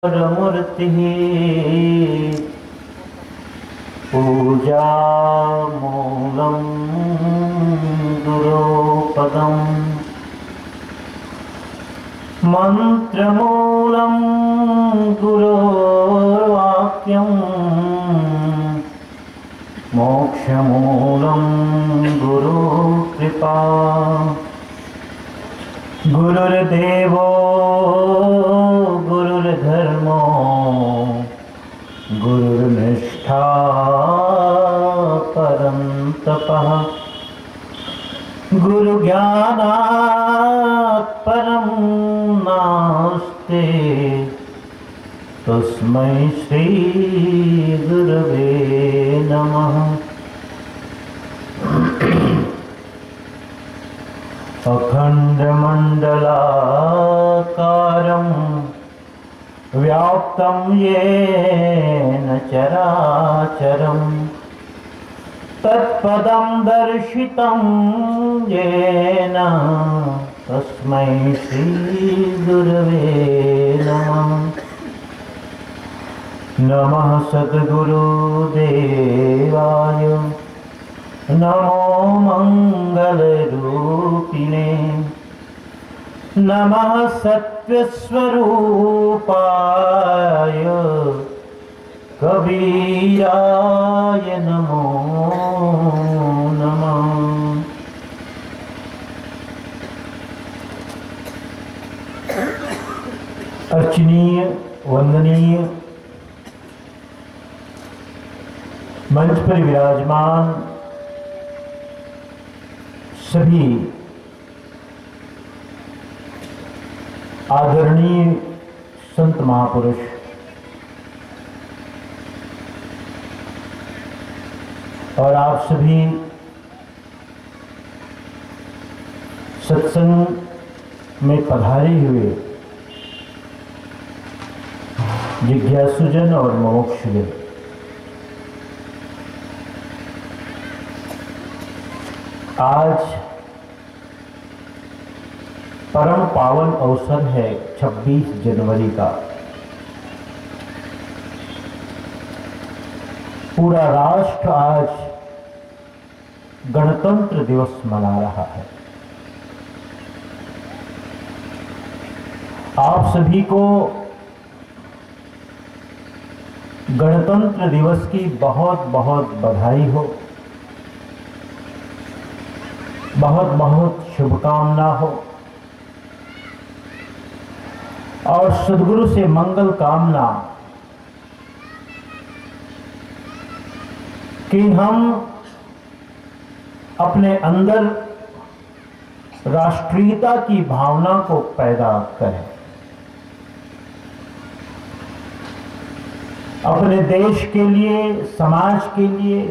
मूर्तिः पूजा मूलं गुरोपदम् मन्त्रमूलं गुरोर्वाक्यं मोक्षमूलं गुरुकृपा गुरुर्देवो गुरुर्धर्मो गुरुर्निष्ठा परं तपः गुरुज्ञानात् परं नास्ति तस्मै श्री गुरवे नमः। अखण्डमण्डलाकारं व्याप्तं येन चराचरं तत्पदं दर्शितं येन तस्मै श्रीगुरवे नमः। नमः सद्गुरुदेवाय नमो मंगलरूपिणे नमः सत्वस्वरूपाय कबीराय नमो नमः। अर्चनीय वंदनीय मंच पर विराजमान सभी आदरणीय संत महापुरुष, और आप सभी सत्संग में पधारे हुए जिज्ञासुजन और मोक्षजन, आज परम पावन अवसर है 26 जनवरी का। पूरा राष्ट्र आज गणतंत्र दिवस मना रहा है। आप सभी को गणतंत्र दिवस की बहुत बहुत बधाई हो, बहुत बहुत शुभकामना हो, और सद्गुरु से मंगल कामना कि हम अपने अंदर राष्ट्रीयता की भावना को पैदा करें, अपने देश के लिए, समाज के लिए,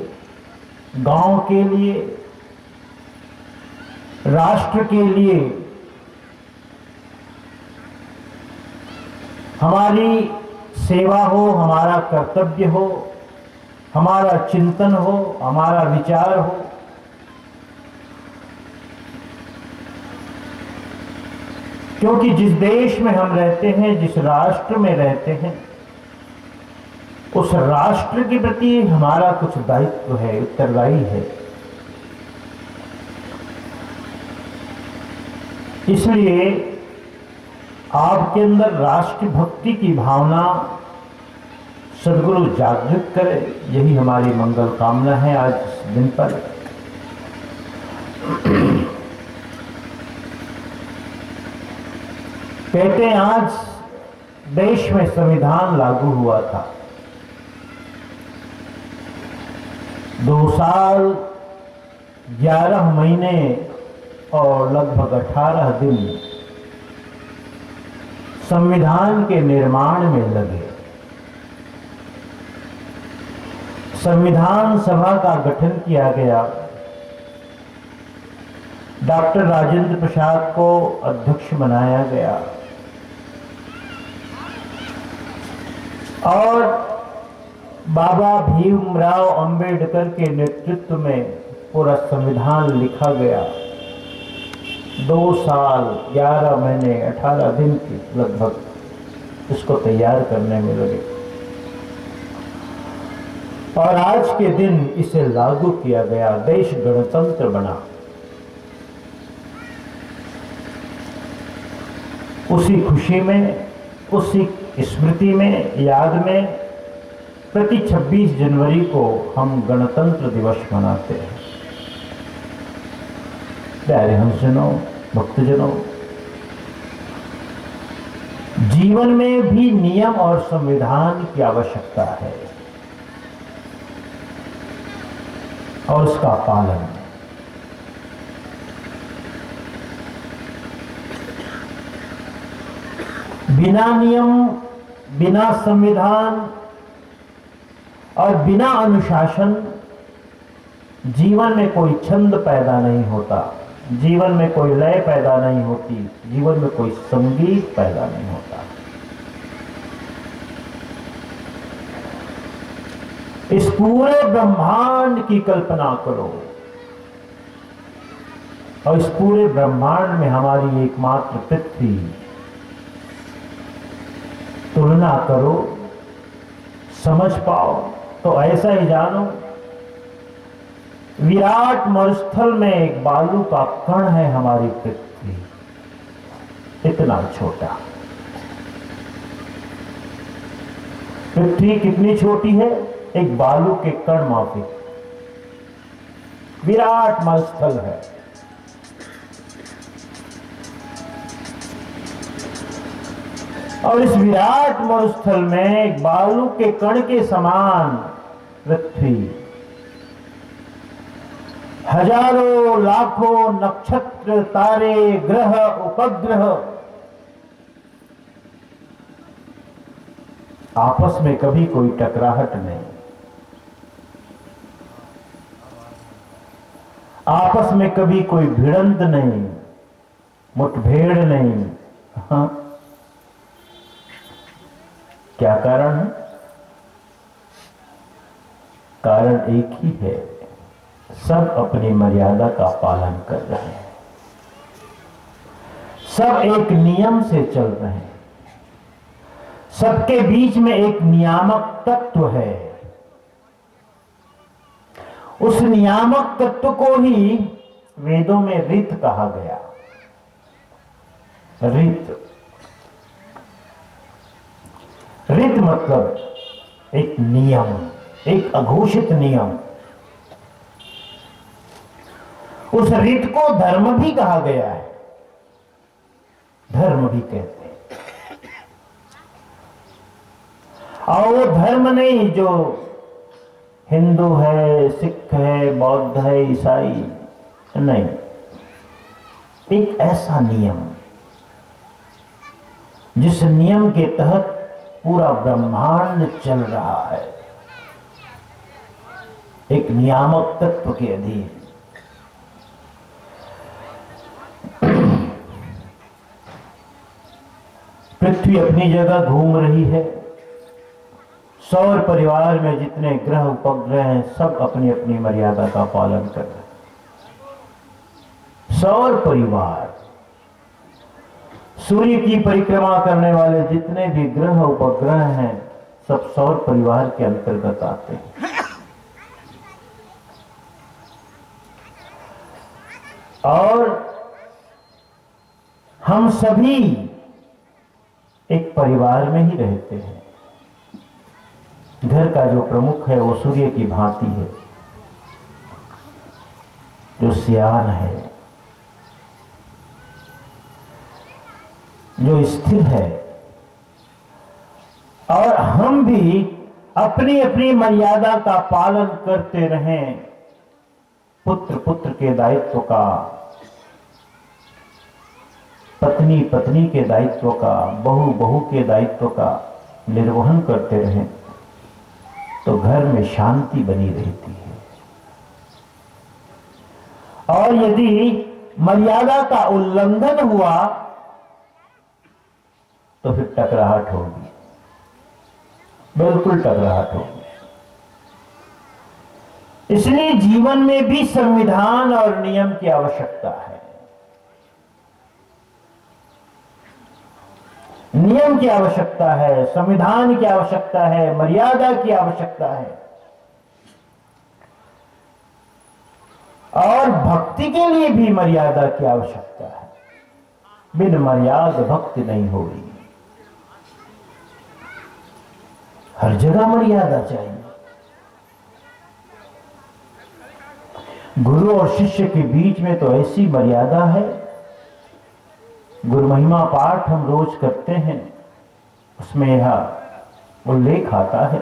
गांव के लिए, राष्ट्र के लिए हमारी सेवा हो, हमारा कर्तव्य हो, हमारा चिंतन हो, हमारा विचार हो। क्योंकि जिस देश में हम रहते हैं, जिस राष्ट्र में रहते हैं, उस राष्ट्र के प्रति हमारा कुछ दायित्व है, उत्तरदायी है। इसलिए आपके अंदर राष्ट्र भक्ति की भावना सद्गुरु जागृत करे, यही हमारी मंगल कामना है आज इस दिन पर। कहते हैं आज देश में संविधान लागू हुआ था। 2 साल 11 महीने और लगभग 18 दिन संविधान के निर्माण में लगे। संविधान सभा का गठन किया गया। डॉक्टर राजेंद्र प्रसाद को अध्यक्ष बनाया गया और बाबा भीमराव अंबेडकर के नेतृत्व में पूरा संविधान लिखा गया। 2 साल 11 महीने 18 दिन की लगभग इसको तैयार करने में लगे और आज के दिन इसे लागू किया गया, देश गणतंत्र बना। उसी खुशी में, उसी स्मृति में, याद में प्रति 26 जनवरी को हम गणतंत्र दिवस मनाते हैं। प्यारे हंसजनों, भक्तजनों, जीवन में भी नियम और संविधान की आवश्यकता है और उसका पालन। बिना नियम, बिना संविधान और बिना अनुशासन जीवन में कोई छंद पैदा नहीं होता, जीवन में कोई लय पैदा नहीं होती, जीवन में कोई संगीत पैदा नहीं होता। इस पूरे ब्रह्मांड की कल्पना करो और इस पूरे ब्रह्मांड में हमारी एकमात्र पृथ्वी, तुलना करो, समझ पाओ तो ऐसा ही जानो, विराट मरुस्थल में एक बालू का कण है हमारी पृथ्वी, इतना छोटा। पृथ्वी कितनी छोटी है? एक बालू के कण माफिक विराट मरुस्थल है। और इस विराट मरुस्थल में एक बालू के कण के समान पृथ्वी, हजारों लाखों नक्षत्र, तारे, ग्रह, उपग्रह आपस में कभी कोई टकराहट नहीं, आपस में कभी कोई भिड़ंत नहीं, मुठभेड़ नहीं। हाँ, क्या कारण है? कारण एक ही है, सब अपनी मर्यादा का पालन कर रहे हैं, सब एक नियम से चल रहे हैं, सबके बीच में एक नियामक तत्व है। उस नियामक तत्व को ही वेदों में ऋत कहा गया। ऋत, ऋत मतलब एक नियम, एक अघोषित नियम। उस ऋत को धर्म भी कहा गया है, धर्म भी कहते हैं। और वो धर्म नहीं जो हिंदू है, सिख है, बौद्ध है, ईसाई नहीं, एक ऐसा नियम जिस नियम के तहत पूरा ब्रह्मांड चल रहा है, एक नियामक तत्व के अधीन। पृथ्वी अपनी जगह घूम रही है, सौर परिवार में जितने ग्रह उपग्रह हैं सब अपनी अपनी मर्यादा का पालन कर रहे हैं। सौर परिवार, सूर्य की परिक्रमा करने वाले जितने भी ग्रह उपग्रह हैं सब सौर परिवार के अंतर्गत आते हैं। और हम सभी एक परिवार में ही रहते हैं। घर का जो प्रमुख है वो सूर्य की भांति है, जो सियान है, जो स्थिर है। और हम भी अपनी अपनी मर्यादा का पालन करते रहें, पुत्र पुत्र के दायित्व का, पत्नी पत्नी के दायित्व का, बहू बहू के दायित्व का निर्वहन करते रहें तो घर में शांति बनी रहती है। और यदि मर्यादा का उल्लंघन हुआ तो फिर टकराहट होगी, बिल्कुल टकराहट होगी। इसलिए जीवन में भी संविधान और नियम की आवश्यकता है। नियम की आवश्यकता है, संविधान की आवश्यकता है, मर्यादा की आवश्यकता है। और भक्ति के लिए भी मर्यादा की आवश्यकता है। बिन मर्यादा भक्ति नहीं होगी। हर जगह मर्यादा चाहिए। गुरु और शिष्य के बीच में तो ऐसी मर्यादा है। गुरु महिमा पाठ हम रोज करते हैं, उसमें यह उल्लेख आता है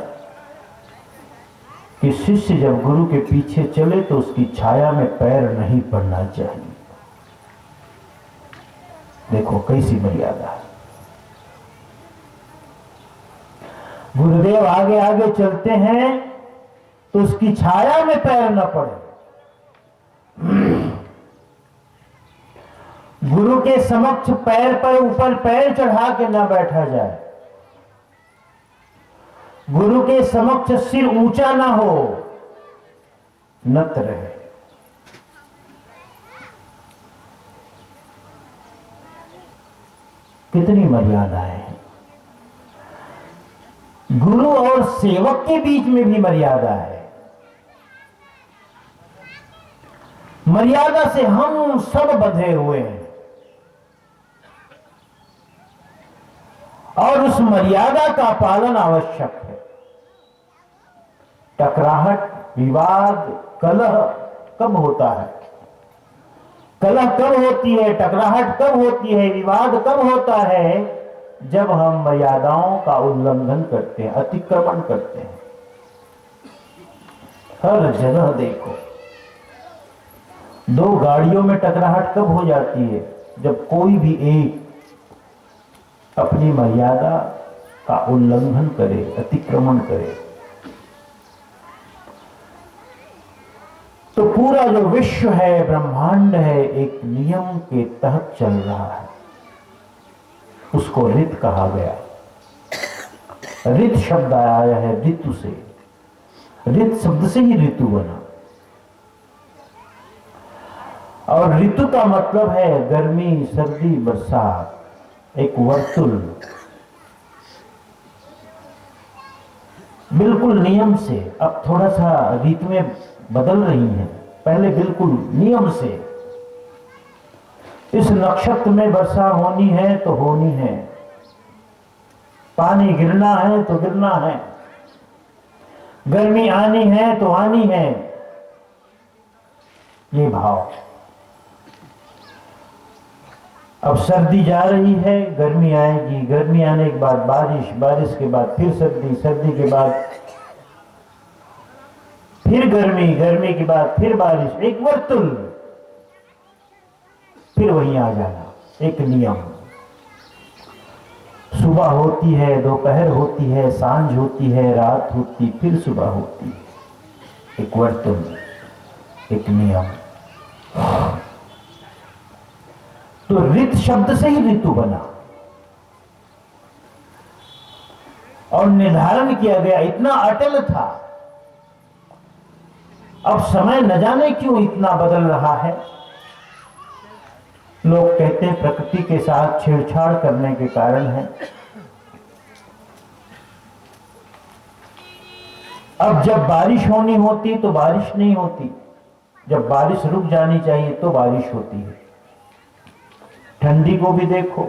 कि शिष्य जब गुरु के पीछे चले तो उसकी छाया में पैर नहीं पड़ना चाहिए। देखो कैसी मर्यादा है। गुरुदेव आगे आगे चलते हैं तो उसकी छाया में पैर न पड़े। गुरु के समक्ष पैर पर ऊपर पैर चढ़ा के न बैठा जाए। गुरु के समक्ष सिर ऊंचा ना हो, नत रहे। कितनी मर्यादाएं हैं। गुरु और सेवक के बीच में भी मर्यादा है। मर्यादा से हम सब बंधे हुए हैं और उस मर्यादा का पालन आवश्यक है। टकराहट, विवाद, कलह कब होता है? कलह कब होती है, टकराहट कब होती है, विवाद कब होता है? जब हम मर्यादाओं का उल्लंघन करते हैं, अतिक्रमण करते हैं। हर जगह देखो, दो गाड़ियों में टकराहट कब हो जाती है? जब कोई भी एक अपनी मर्यादा का उल्लंघन करे, अतिक्रमण करे। तो पूरा जो विश्व है, ब्रह्मांड है, एक नियम के तहत चल रहा है। उसको ऋत कहा गया। ऋत शब्द आया है ऋतु से। ऋत शब्द से ही ऋतु बना। और ऋतु का मतलब है गर्मी, सर्दी, बरसात, एक वर्तुल। बिल्कुल नियम से। अब थोड़ा सा ऋतुएं बदल रही हैं, पहले बिल्कुल नियम से। इस नक्षत्र में वर्षा होनी है तो होनी है, पानी गिरना है तो गिरना है, गर्मी आनी है तो आनी है। ये भाव। अब सर्दी जा रही है, गर्मी आएगी, गर्मी आने के बाद बारिश, बारिश के बाद फिर सर्दी, सर्दी के बाद फिर गर्मी, गर्मी के बाद फिर बारिश, एक वर्तुल। फिर वहीं आ जाना, एक नियम। सुबह होती है, दोपहर होती है, सांझ होती है, रात होती, फिर सुबह होती है। एक वर्तुल, एक नियम। तो ऋत शब्द से ही ऋतु बना और निर्धारण किया गया, इतना अटल था। अब समय न जाने क्यों इतना बदल रहा है। लोग कहते हैं प्रकृति के साथ छेड़छाड़ करने के कारण है। अब जब बारिश होनी होती तो बारिश नहीं होती, जब बारिश रुक जानी चाहिए तो बारिश होती है। ठंडी को भी देखो,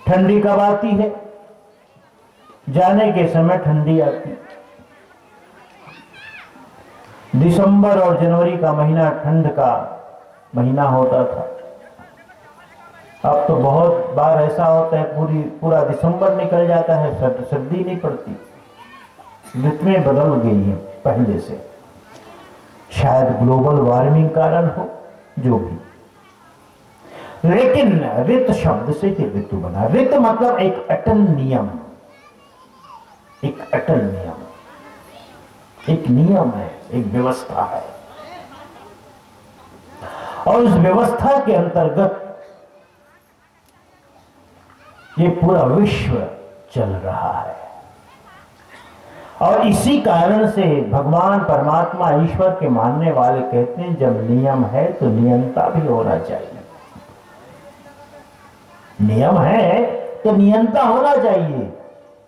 ठंडी कब आती है? जाने के समय ठंडी आती। दिसंबर और जनवरी का महीना ठंड का महीना होता था। अब तो बहुत बार ऐसा होता है पूरा दिसंबर निकल जाता है, सर्दी नहीं पड़ती। ऋतुएं बदल गई हैं पहले से। शायद ग्लोबल वार्मिंग कारण हो, जो भी। लेकिन ऋत शब्द से ही ऋतु बना। ऋत मतलब एक अटल नियम, एक अटल नियम, एक नियम है, एक व्यवस्था है। और उस व्यवस्था के अंतर्गत ये पूरा विश्व चल रहा है। और इसी कारण से भगवान परमात्मा ईश्वर के मानने वाले कहते हैं जब नियम है तो नियंता भी होना चाहिए। नियम है तो नियंता होना चाहिए,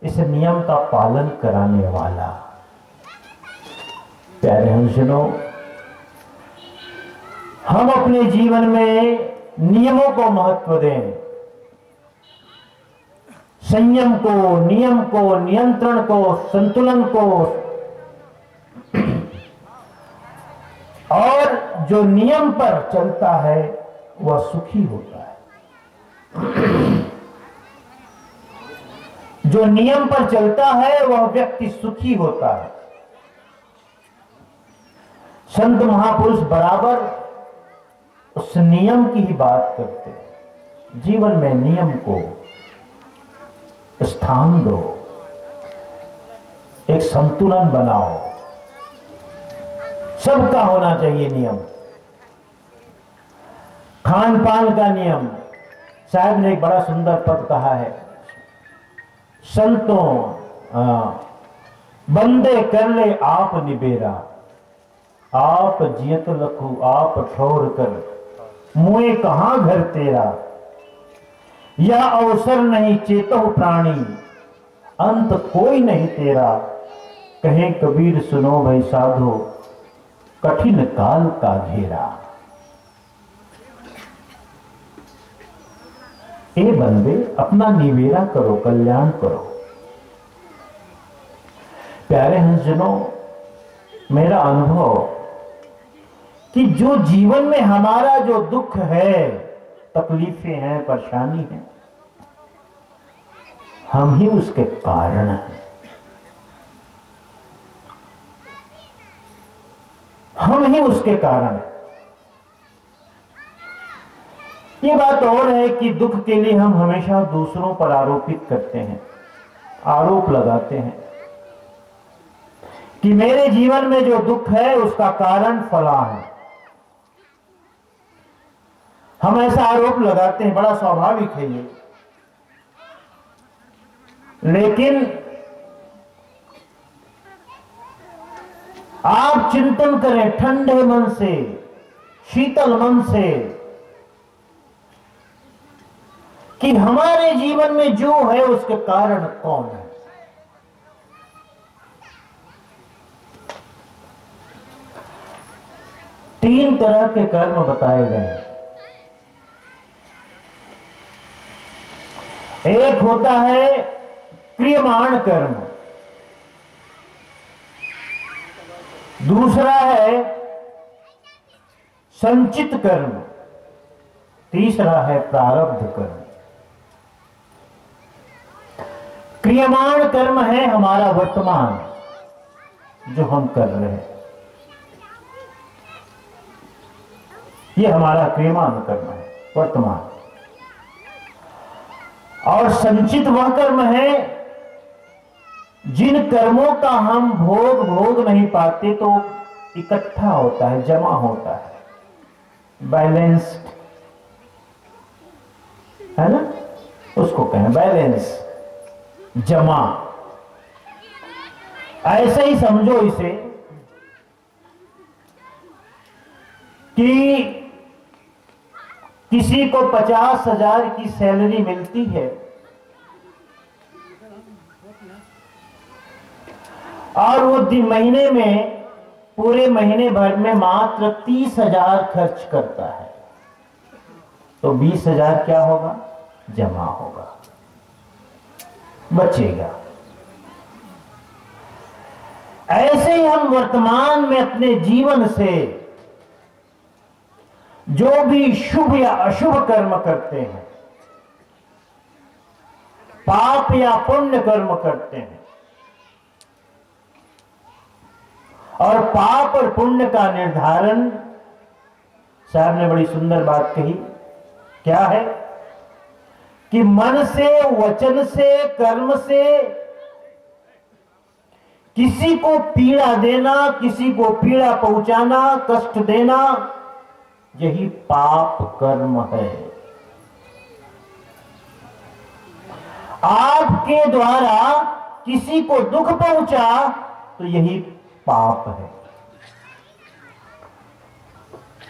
इस नियम का पालन कराने वाला। प्यारे हंसजनों, हम अपने जीवन में नियमों को महत्व दें, संयम को, नियम को, नियंत्रण को, संतुलन को, और जो नियम पर चलता है वह सुखी होता है। जो नियम पर चलता है वह व्यक्ति सुखी होता है। संत महापुरुष बराबर उस नियम की ही बात करते हैं। जीवन में नियम को स्थान दो, एक संतुलन बनाओ, सबका होना चाहिए नियम। खान पान का नियम, साहब ने एक बड़ा सुंदर पद कहा है, संतों बंदे कर ले आप निबेरा, आप जियत लखू आप ठोर कर, मुए कहां घर तेरा, यह अवसर नहीं चेतो प्राणी, अंत कोई नहीं तेरा, कहे कबीर सुनो भाई साधो, कठिन काल का घेरा। ए बंदे अपना निवेरा करो, कल्याण करो। प्यारे हंसजनों, मेरा अनुभव कि जो जीवन में हमारा जो दुख है, तकलीफें हैं, परेशानी है, हम ही उसके कारण हैं। हम ही उसके कारण हैं। ये बात और है कि दुख के लिए हम हमेशा दूसरों पर आरोपित करते हैं, आरोप लगाते हैं कि मेरे जीवन में जो दुख है उसका कारण फला है। हम ऐसा आरोप लगाते हैं, बड़ा स्वाभाविक है ये। लेकिन आप चिंतन करें ठंडे मन से, शीतल मन से, कि हमारे जीवन में जो है उसके कारण कौन है। तीन तरह के कर्म बताए गए हैं। एक होता है क्रियमाण कर्म, दूसरा है संचित कर्म, तीसरा है प्रारब्ध कर्म। क्रियमाण कर्म है हमारा वर्तमान, जो हम कर रहे हैं, ये हमारा क्रियमाण कर्म है, वर्तमान। और संचित वह कर्म है जिन कर्मों का हम भोग नहीं पाते तो इकट्ठा होता है, जमा होता है, बैलेंस्ड है ना, उसको कहें बैलेंस, जमा। ऐसे ही समझो इसे कि किसी को 50,000 की सैलरी मिलती है और वो महीने में, पूरे महीने भर में मात्र 30,000 खर्च करता है, तो 20,000 क्या होगा? जमा होगा, बचेगा। ऐसे ही हम वर्तमान में अपने जीवन से जो भी शुभ या अशुभ कर्म करते हैं, पाप या पुण्य कर्म करते हैं, और पाप और पुण्य का निर्धारण, साहब ने बड़ी सुंदर बात कही, क्या है कि मन से, वचन से, कर्म से किसी को पीड़ा देना, किसी को पीड़ा पहुंचाना, कष्ट देना, यही पाप कर्म है। आपके द्वारा किसी को दुख पहुंचा तो यही पाप है।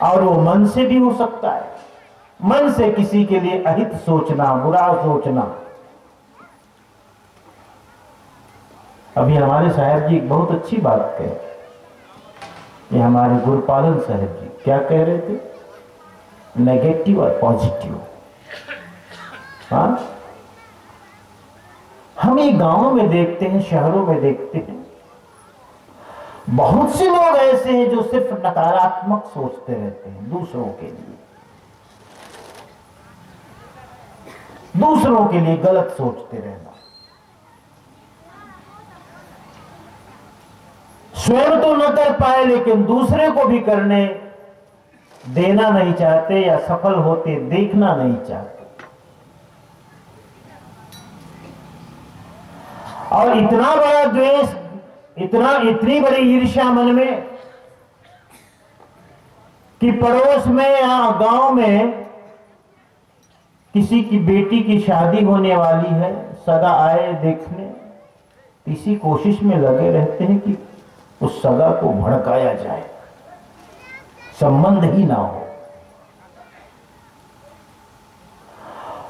और वो मन से भी हो सकता है, मन से किसी के लिए अहित सोचना, बुरा सोचना, अभी हमारे साहब जी एक बहुत अच्छी बात कहे, ये हमारे गुरुपालन साहब जी क्या कह रहे थे, नेगेटिव और पॉजिटिव। हाँ, हम ये गांवों में देखते हैं, शहरों में देखते हैं, बहुत से लोग ऐसे हैं जो सिर्फ नकारात्मक सोचते रहते हैं दूसरों के लिए, दूसरों के लिए गलत सोचते रहना, स्वयं तो न कर पाए लेकिन दूसरे को भी करने देना नहीं चाहते या सफल होते देखना नहीं चाहते। और इतना बड़ा द्वेष, इतनी बड़ी ईर्ष्या मन में कि पड़ोस में या गांव में किसी की बेटी की शादी होने वाली है, सगा आए देखने, इसी कोशिश में लगे रहते हैं कि उस सगा को भड़काया जाए, संबंध ही ना हो,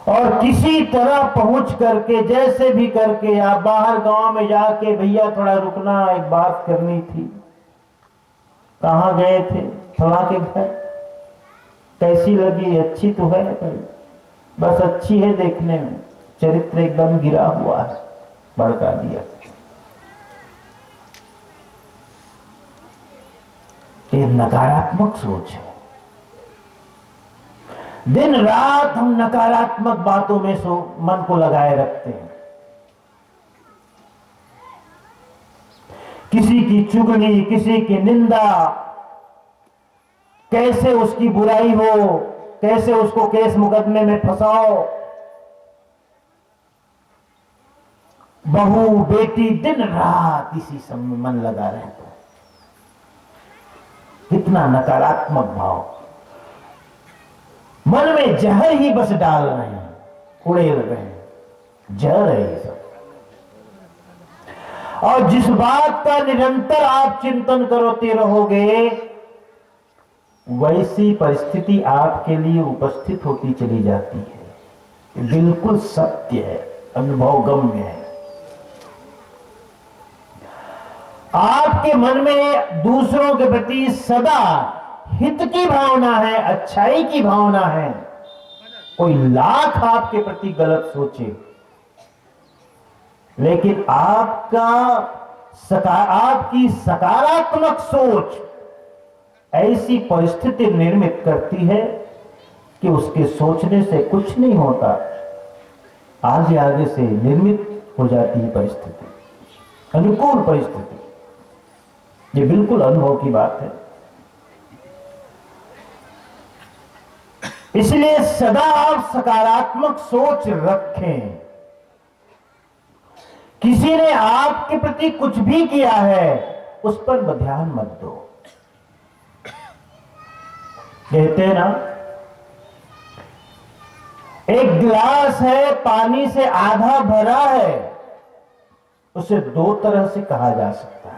और किसी तरह पहुंच करके जैसे भी करके या बाहर गांव में जाके, भैया थोड़ा रुकना, एक बात करनी थी। कहां गए थे? फला के घर। कैसी लगी? अच्छी तो है, बस अच्छी है देखने में, चरित्र एकदम गिरा हुआ है, भड़का दिया। ये नकारात्मक सोच है। दिन रात हम नकारात्मक बातों में मन को लगाए रखते हैं, किसी की चुगली, किसी की निंदा, कैसे उसकी बुराई हो, कैसे उसको केस मुकदमे में फंसाओ, बहू बेटी, दिन रात इसी सब में मन लगा रहता है। कितना नकारात्मक भाव, मन में जहर ही बस डाल रहे हैं, उड़ेल रहे हैं, जहर है ये सब। और जिस बात का निरंतर आप चिंतन करते रहोगे, वैसी परिस्थिति आपके लिए उपस्थित होती चली जाती है। बिल्कुल सत्य है, अनुभवगम्य है। आपके मन में दूसरों के प्रति सदा हित की भावना है, अच्छाई की भावना है। कोई लाख आपके प्रति गलत सोचे, लेकिन आपकी सकारात्मक सोच ऐसी परिस्थिति निर्मित करती है कि उसके सोचने से कुछ नहीं होता, आगे आगे से निर्मित हो जाती है परिस्थिति, अनुकूल परिस्थिति। ये बिल्कुल अनुभव की बात है। इसलिए सदा आप सकारात्मक सोच रखें। किसी ने आपके प्रति कुछ भी किया है, उस पर ध्यान मत दो। कहते हैं ना, एक गिलास है, पानी से आधा भरा है, उसे दो तरह से कहा जा सकता है।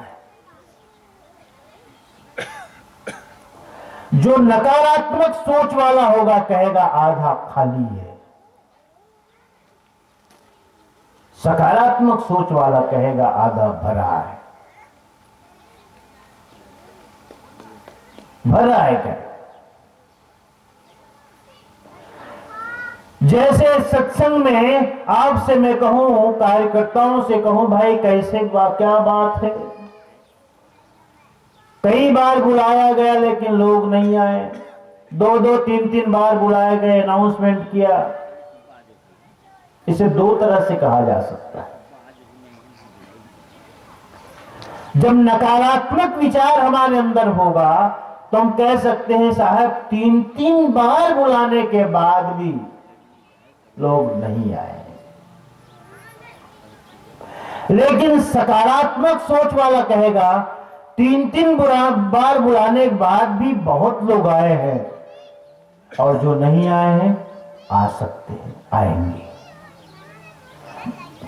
जो नकारात्मक सोच वाला होगा कहेगा आधा खाली है, सकारात्मक सोच वाला कहेगा आधा भरा है। भरा है क्या? जैसे सत्संग में आपसे मैं कहूं, कार्यकर्ताओं से कहूं, भाई कैसे क्या बात है, कई बार बुलाया गया लेकिन लोग नहीं आए, दो तीन बार बुलाए गए, अनाउंसमेंट किया। इसे दो तरह से कहा जा सकता है। जब नकारात्मक विचार हमारे अंदर होगा तो हम कह सकते हैं साहब 3 बार बुलाने के बाद भी लोग नहीं आए। लेकिन सकारात्मक सोच वाला कहेगा 3 बार बुलाने के बाद भी बहुत लोग आए हैं, और जो नहीं आए हैं आ सकते हैं, आएंगे।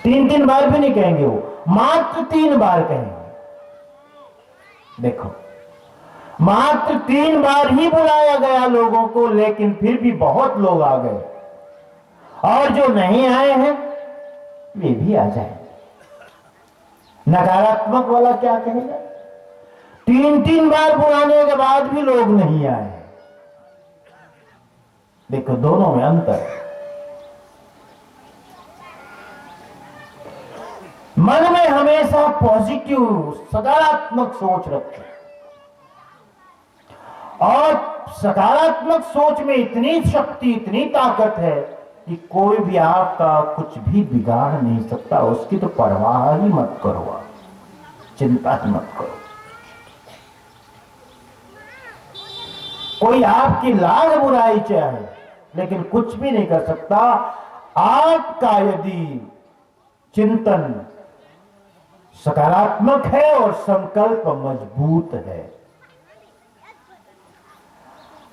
3 बार भी नहीं कहेंगे, वो मात्र 3 बार कहेंगे। देखो, मात्र 3 बार ही बुलाया गया लोगों को, लेकिन फिर भी बहुत लोग आ गए, और जो नहीं आए हैं वे भी आ जाएंगे। नकारात्मक वाला क्या कहेगा? 3-3 बार बुलाने के बाद भी लोग नहीं आए। देखो दोनों में अंतर है। मन में हमेशा पॉजिटिव सकारात्मक सोच रखें, और सकारात्मक सोच में इतनी शक्ति, इतनी ताकत है कि कोई भी आपका कुछ भी बिगाड़ नहीं सकता। उसकी तो परवाह ही मत करो, आप चिंता ही मत करो। कोई आपकी लाख बुराई चाहे लेकिन कुछ भी नहीं कर सकता। आपका यदि चिंतन सकारात्मक है और संकल्प मजबूत है,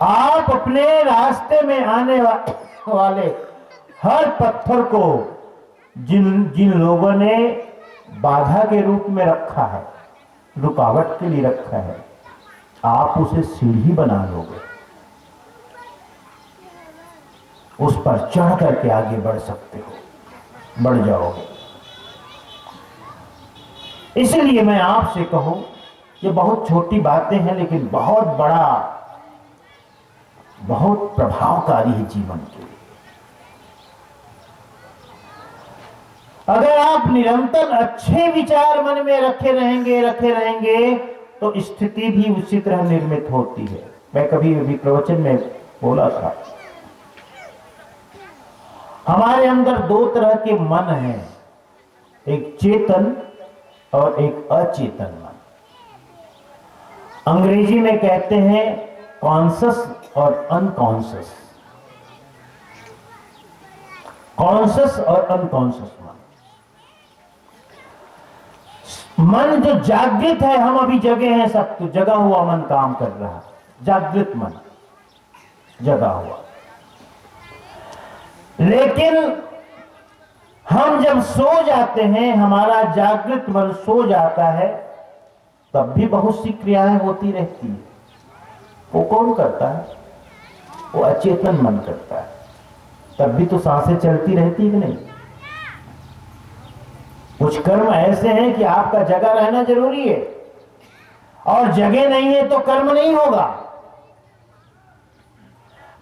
आप अपने रास्ते में आने वाले हर पत्थर को जिन लोगों ने बाधा के रूप में रखा है, रुकावट के लिए रखा है, आप उसे सीढ़ी बना लोगे, उस पर चढ़ करके आगे बढ़ सकते हो, बढ़ जाओगे। इसलिए मैं आपसे कहूं, ये बहुत छोटी बातें हैं लेकिन बहुत बड़ा, बहुत प्रभावकारी है जीवन के लिए। अगर आप निरंतर अच्छे विचार मन में रखे रहेंगे तो स्थिति भी उसी तरह निर्मित होती है। मैं कभी अभी प्रवचन में बोला था, हमारे अंदर 2 तरह के मन हैं, एक चेतन और एक अचेतन मन। अंग्रेजी में कहते हैं कॉन्शस और अनकॉन्शस, कॉन्शस और अनकॉन्शस मन। मन जो जागृत है, हम अभी जगे हैं, सब तो जगा हुआ मन काम कर रहा है, जागृत मन जगा हुआ। लेकिन हम जब सो जाते हैं, हमारा जागृत मन सो जाता है, तब भी बहुत सी क्रियाएं होती रहती है। वो कौन करता है? वो अचेतन मन करता है। तब भी तो सांसें चलती रहती है कि नहीं? कुछ कर्म ऐसे हैं कि आपका जगा रहना जरूरी है, और जगे नहीं है तो कर्म नहीं होगा।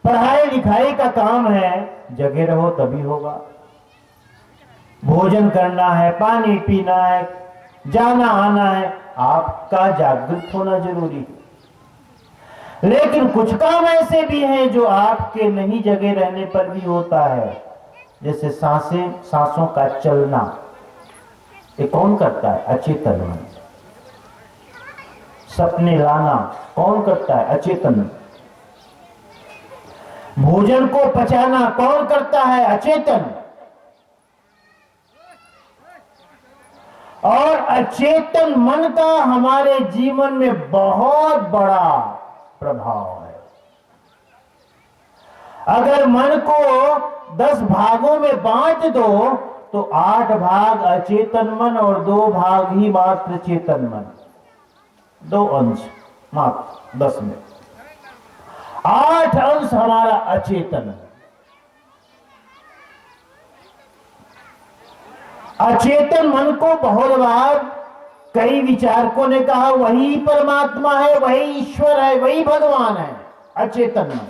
पढ़ाई लिखाई का काम है, जगे रहो तभी होगा। भोजन करना है, पानी पीना है, जाना आना है, आपका जागृत होना जरूरी है। लेकिन कुछ काम ऐसे भी हैं जो आपके नहीं जगे रहने पर भी होता है, जैसे सांसों का चलना, ये कौन करता है? अचेतन मन। सपने लाना कौन करता है? अचेतन। भोजन को पचाना कौन करता है? अचेतन। और अचेतन मन का हमारे जीवन में बहुत बड़ा प्रभाव है। अगर मन को 10 भागों में बांट दो तो 8 भाग अचेतन मन और 2 भाग ही मात्र चेतन मन, 2 अंश मात्र 10 में, 8 अंश हमारा अचेतन है। अचेतन मन को बहुत बार कई विचारकों ने कहा वही परमात्मा है, वही ईश्वर है, वही भगवान है, अचेतन मन।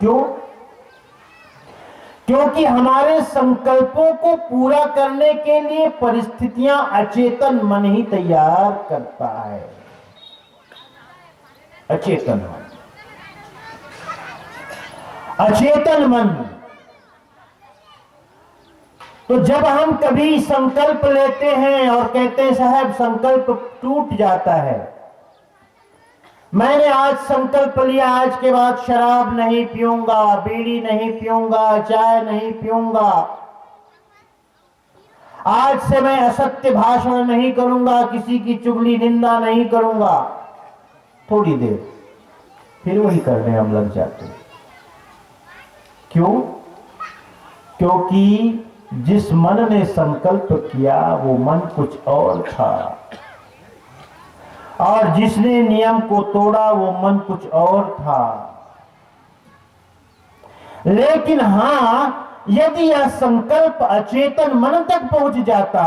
क्यों? क्योंकि हमारे संकल्पों को पूरा करने के लिए परिस्थितियां अचेतन मन ही तैयार करता है। अचेतन मन, अचेतन मन। तो जब हम कभी संकल्प लेते हैं और कहते हैं साहब संकल्प टूट जाता है, मैंने आज संकल्प लिया आज के बाद शराब नहीं पीऊंगा, बीड़ी नहीं पीऊंगा, चाय नहीं पीऊंगा, आज से मैं असत्य भाषण नहीं करूंगा, किसी की चुगली निंदा नहीं करूंगा, थोड़ी देर फिर वही करने हम लग जाते हैं। क्यों? क्योंकि जिस मन ने संकल्प किया वो मन कुछ और था, और जिसने नियम को तोड़ा वो मन कुछ और था। लेकिन हां, यदि यह संकल्प अचेतन मन तक पहुंच जाता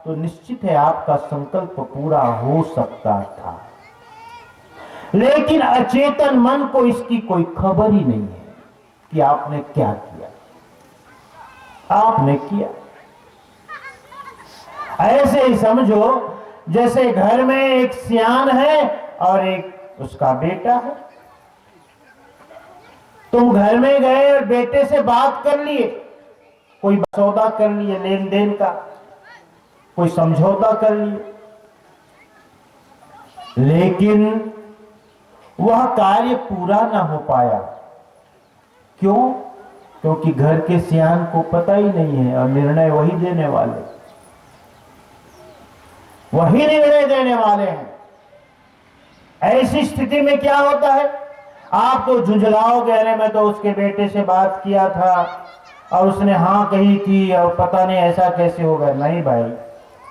तो निश्चित है आपका संकल्प पूरा हो सकता था। लेकिन अचेतन मन को इसकी कोई खबर ही नहीं है कि आपने क्या किया। आपने किया, ऐसे ही समझो जैसे घर में एक सियान है और एक उसका बेटा है। तुम घर में गए और बेटे से बात कर लिए, कोई सौदा कर लिए लेन देन का, कोई समझौता कर लिए, लेकिन वह कार्य पूरा ना हो पाया। क्यों? क्योंकि घर के सियान को पता ही नहीं है और निर्णय वही देने वाले, वही निर्णय देने वाले हैं। ऐसी स्थिति में क्या होता है, आप तो झुंझलाओगे, अरे मैं तो उसके बेटे से बात किया था और उसने हां कही थी और पता नहीं ऐसा कैसे होगा। नहीं भाई,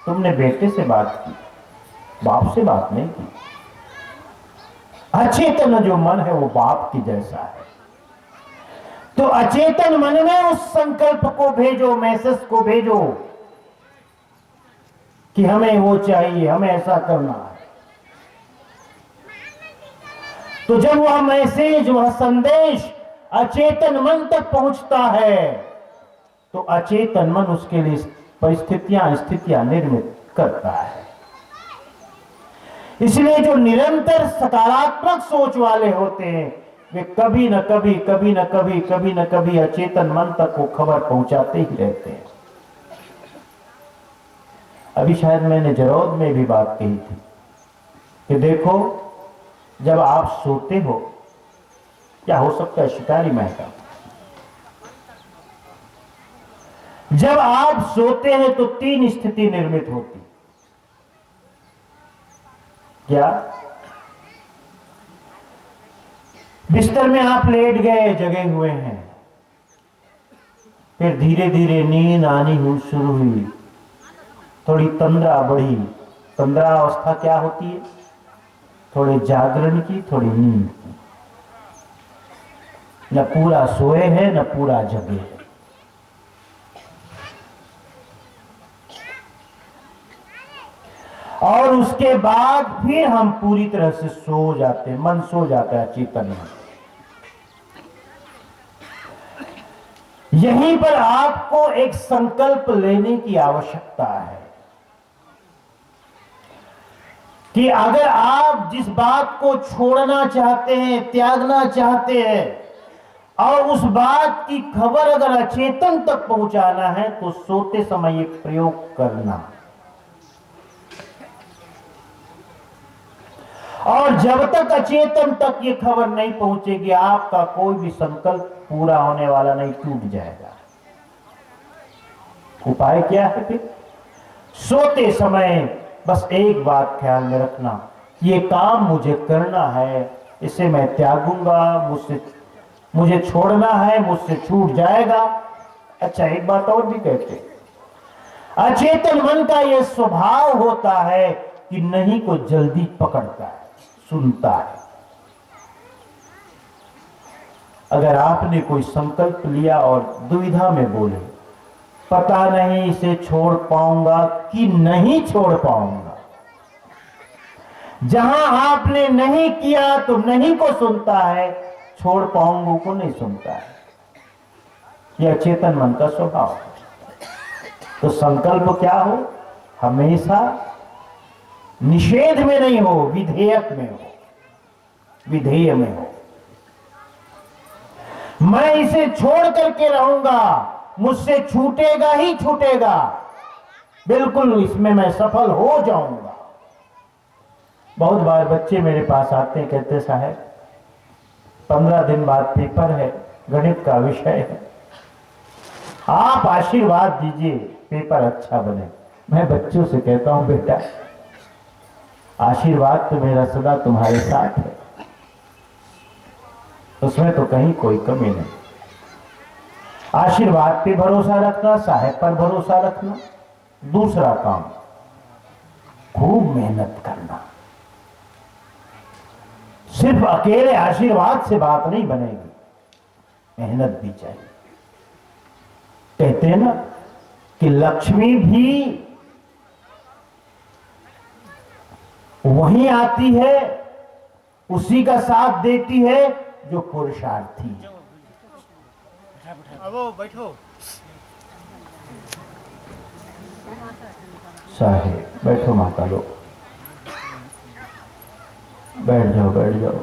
तुमने बेटे से बात की, बाप से बात नहीं की। अचेतन जो मन है वो बाप की जैसा है। तो अचेतन मन में उस संकल्प को भेजो, मैसेज को भेजो कि हमें वो चाहिए, हमें ऐसा करना है। तो जब वह मैसेज, वह संदेश अचेतन मन तक पहुंचता है तो अचेतन मन उसके लिए परिस्थितियां, स्थितियां निर्मित करता है। इसलिए जो निरंतर सकारात्मक सोच वाले होते हैं वे कभी न कभी, कभी न कभी, कभी न कभी अचेतन मन तक वो खबर पहुंचाते ही रहते हैं। अभी शायद मैंने जरौद में भी बात कही थी कि देखो, जब आप सोते हो, क्या हो सकता है शिकारी महका, जब आप सोते हैं तो 3 स्थिति निर्मित होती। क्या? बिस्तर में आप लेट गए, जगे हुए हैं, फिर धीरे धीरे नींद आनी शुरू हुई, थोड़ी तंद्रा बढ़ी। तंद्रा अवस्था क्या होती है? थोड़े जागरण की, थोड़ी नींद की। न पूरा सोए हैं न पूरा जगे हैं। और उसके बाद फिर हम पूरी तरह से सो जाते हैं, मन सो जाता है, चेतन मन। यहीं पर आपको एक संकल्प लेने की आवश्यकता है कि अगर आप जिस बात को छोड़ना चाहते हैं, त्यागना चाहते हैं और उस बात की खबर अगर अचेतन तक पहुंचाना है तो सोते समय एक प्रयोग करना। और जब तक अचेतन तक ये खबर नहीं पहुंचेगी आपका कोई भी संकल्प पूरा होने वाला नहीं, टूट जाएगा। उपाय क्या है फिर? सोते समय बस एक बात ख्याल में रखना, ये काम मुझे करना है, इसे मैं त्यागूंगा, मुझे छोड़ना है, मुझसे छूट जाएगा। अच्छा, एक बात और भी कहते, अचेतन मन का यह स्वभाव होता है कि नहीं को जल्दी पकड़ता है, सुनता है। अगर आपने कोई संकल्प लिया और दुविधा में बोले, पता नहीं इसे छोड़ पाऊंगा कि नहीं छोड़ पाऊंगा, जहां आपने नहीं किया तो नहीं को सुनता है, छोड़ पाऊंगा को नहीं सुनता है। यह चेतन मन का स्वभाव है। तो संकल्प क्या हो? हमेशा निषेध में नहीं हो, विधेयक में हो, विधेय में हो। मैं इसे छोड़ करके रहूंगा, मुझसे छूटेगा ही छूटेगा, बिल्कुल इसमें मैं सफल हो जाऊंगा। बहुत बार बच्चे मेरे पास आते हैं, कहते साहब 15 दिन बाद पेपर है, गणित का विषय है, आप आशीर्वाद दीजिए पेपर अच्छा बने। मैं बच्चों से कहता हूं, बेटा आशीर्वाद तो मेरा सदा तुम्हारे साथ है, उसमें तो कहीं कोई कमी नहीं। आशीर्वाद पे भरोसा रखना, साहेब पर भरोसा रखना। दूसरा काम, खूब मेहनत करना। सिर्फ अकेले आशीर्वाद से बात नहीं बनेगी, मेहनत भी चाहिए। कहते हैं ना कि लक्ष्मी भी वही आती है, उसी का साथ देती है जो पुरुषार्थी है। बैठो साहेब बैठो, माता लो, बैठ जाओ बैठ जाओ।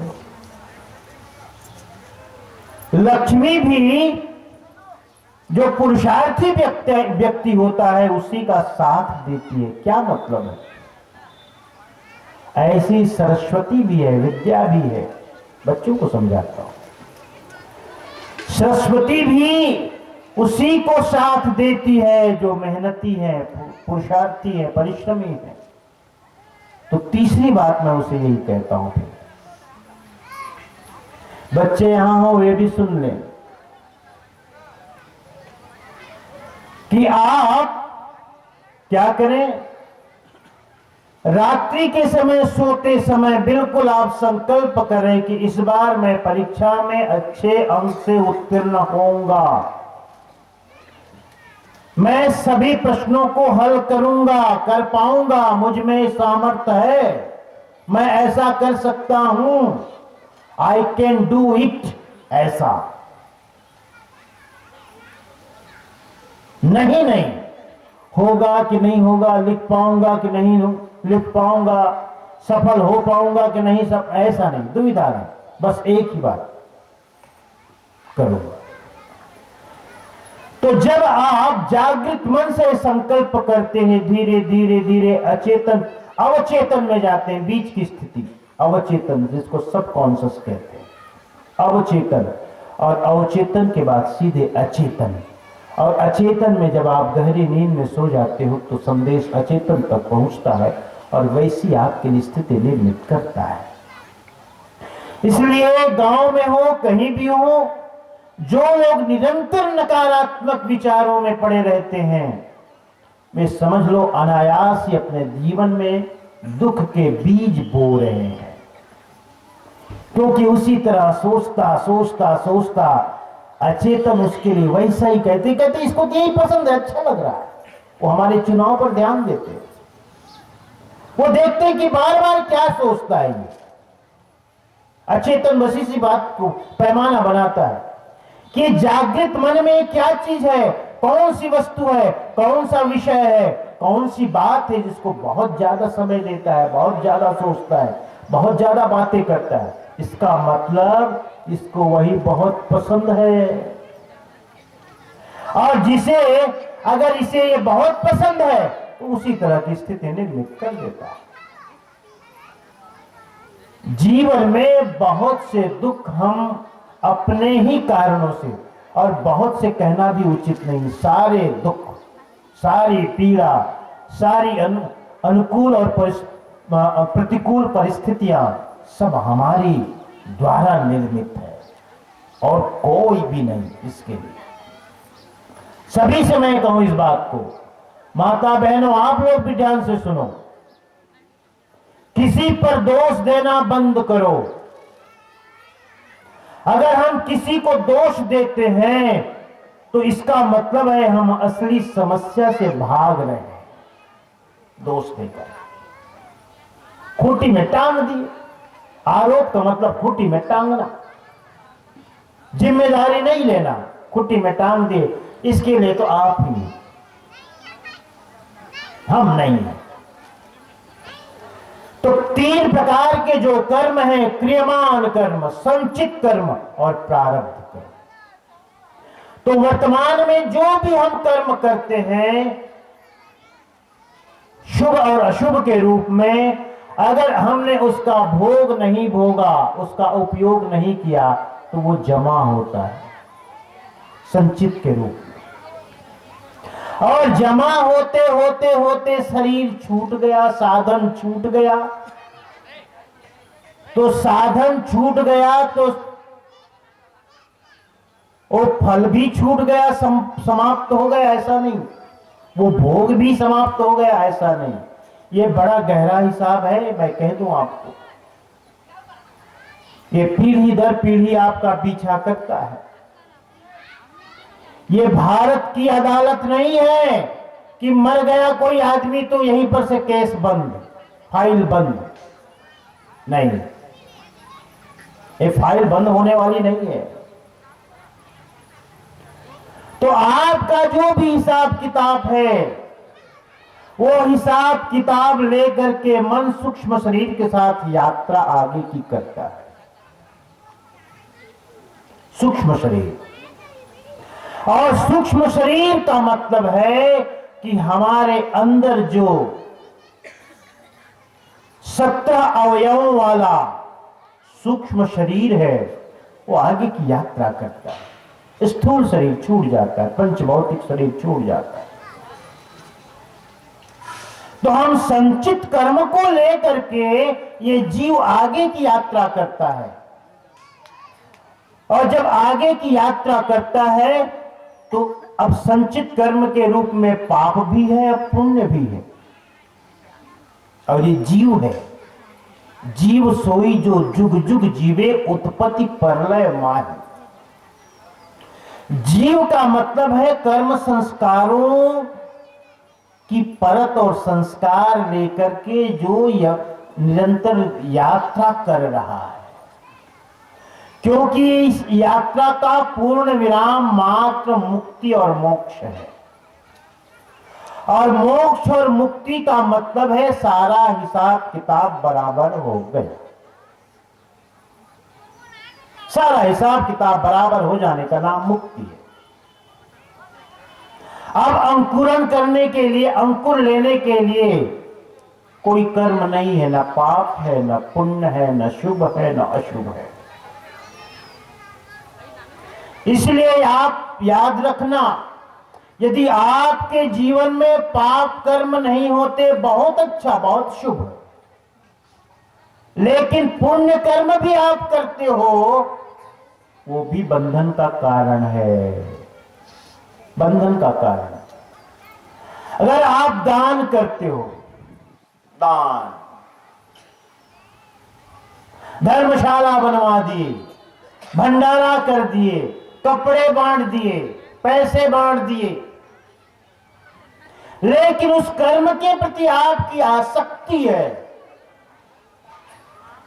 लक्ष्मी भी जो पुरुषार्थी व्यक्ति होता है उसी का साथ देती है। क्या मतलब है? ऐसी सरस्वती भी है, विद्या भी है। बच्चों को समझाता हूं, सरस्वती भी उसी को साथ देती है जो मेहनती है, पुरुषार्थी है, परिश्रमी है। तो तीसरी बात मैं उसे यही कहता हूं, फिर बच्चे यहां हो वे भी सुन लें कि आप क्या करें, रात्रि के समय सोते समय बिल्कुल आप संकल्प करें कि इस बार मैं परीक्षा में अच्छे अंक से उत्तीर्ण होऊंगा, मैं सभी प्रश्नों को हल करूंगा, कर पाऊंगा, मुझ में सामर्थ्य है, मैं ऐसा कर सकता हूं, आई कैन डू इट। ऐसा नहीं होगा कि नहीं होगा, लिख पाऊंगा कि नहीं लिख पाऊंगा, सफल हो पाऊंगा कि नहीं, सब ऐसा नहीं, दुविधा नहीं, बस एक ही बात करूंगा। तो जब आप जागृत मन से संकल्प करते हैं, धीरे धीरे धीरे अचेतन अवचेतन में जाते हैं, बीच की स्थिति अवचेतन, जिसको सबकॉन्शियस कहते हैं, अवचेतन, और अवचेतन के बाद सीधे अचेतन, और अचेतन में जब आप गहरी नींद में सो जाते हो तो संदेश अचेतन तक पहुंचता है और वैसी आपके लिए स्थिति निर्मित करता है। इसलिए गांव में हो, कहीं भी हो, जो लोग निरंतर नकारात्मक विचारों में पड़े रहते हैं, वे समझ लो अनायास ही अपने जीवन में दुख के बीज बो रहे हैं, क्योंकि उसी तरह सोचता सोचता सोचता अचेतन उसके लिए वैसा ही कहते कहते इसको तो यही पसंद है, अच्छा लग रहा है। वो हमारे चुनाव पर ध्यान देते हैं, वो देखते हैं कि बार बार क्या सोचता है ये। अचेतन बस इसी बात को पैमाना बनाता है कि जागृत मन में क्या चीज है, कौन सी वस्तु है, कौन सा विषय है, कौन सी बात है जिसको बहुत ज्यादा समय देता है, बहुत ज्यादा सोचता है, बहुत ज्यादा बातें करता है। इसका मतलब इसको वही बहुत पसंद है, और जिसे अगर इसे ये बहुत पसंद है तो उसी तरह की स्थिति निर्मित कर देता है। जीवन में बहुत से दुख हम अपने ही कारणों से, और बहुत से कहना भी उचित नहीं, सारे दुख, सारी पीड़ा, सारी अनुकूल और प्रतिकूल परिस्थितियां सब हमारी द्वारा निर्मित है, और कोई भी नहीं इसके लिए। सभी से मैं कहूं इस बात को, माता बहनों आप लोग भी ध्यान से सुनो, किसी पर दोष देना बंद करो। अगर हम किसी को दोष देते हैं तो इसका मतलब है हम असली समस्या से भाग रहे हैं। दोष देकर खूंटी में टांग दिए, आरोप का मतलब खूंटी में टांगना, जिम्मेदारी नहीं लेना, खूंटी में टांग दिए, इसके लिए तो आप ही, हम नहीं है। तो तीन प्रकार के जो कर्म हैं, क्रियमान कर्म, संचित कर्म और प्रारब्ध कर्म। तो वर्तमान में जो भी हम कर्म करते हैं शुभ और अशुभ के रूप में, अगर हमने उसका भोग नहीं भोगा, उसका उपयोग नहीं किया, तो वो जमा होता है संचित के रूप में, और जमा होते होते होते शरीर छूट गया, साधन छूट गया। तो साधन छूट गया तो वो फल भी छूट गया, समाप्त हो गया, ऐसा नहीं, वो भोग भी समाप्त हो गया, ऐसा नहीं। ये बड़ा गहरा हिसाब है, मैं कह दूं आपको, ये पीढ़ी दर पीढ़ी आपका पीछा करता है। ये भारत की अदालत नहीं है कि मर गया कोई आदमी तो यहीं पर से केस बंद, फाइल बंद। नहीं, ये फाइल बंद होने वाली नहीं है। तो आपका जो भी हिसाब किताब है, वो हिसाब किताब लेकर के मन सूक्ष्म शरीर के साथ यात्रा आगे की करता है। सूक्ष्म शरीर, और सूक्ष्म शरीर का मतलब है कि हमारे अंदर जो 17 अवयवों वाला सूक्ष्म शरीर है, वो आगे की यात्रा करता है। स्थूल शरीर छूट जाता है, पंचभौतिक शरीर छूट जाता है। तो हम संचित कर्म को लेकर के ये जीव आगे की यात्रा करता है, और जब आगे की यात्रा करता है तो अब संचित कर्म के रूप में पाप भी है, पुण्य भी है। और ये जीव है, जीव सोई जो जुग जुग जीवे, उत्पत्ति प्रलय माही। जीव का मतलब है कर्म संस्कारों की परत और संस्कार लेकर के जो निरंतर यात्रा कर रहा है, क्योंकि इस यात्रा का पूर्ण विराम मात्र मुक्ति और मोक्ष है। और मोक्ष और मुक्ति का मतलब है सारा हिसाब किताब बराबर हो गया। सारा हिसाब किताब बराबर हो जाने का नाम मुक्ति है। अब अंकुरण करने के लिए, अंकुर लेने के लिए कोई कर्म नहीं है, ना पाप है, ना पुण्य है, ना शुभ है, ना अशुभ है। इसलिए आप याद रखना, यदि आपके जीवन में पाप कर्म नहीं होते, बहुत अच्छा, बहुत शुभ, लेकिन पुण्य कर्म भी आप करते हो, वो भी बंधन का कारण है, बंधन का कारण। अगर आप दान करते हो, दान, धर्मशाला बनवा दिए, भंडारा कर दिए, कपड़े बांट दिए, पैसे बांट दिए, लेकिन उस कर्म के प्रति आपकी आसक्ति है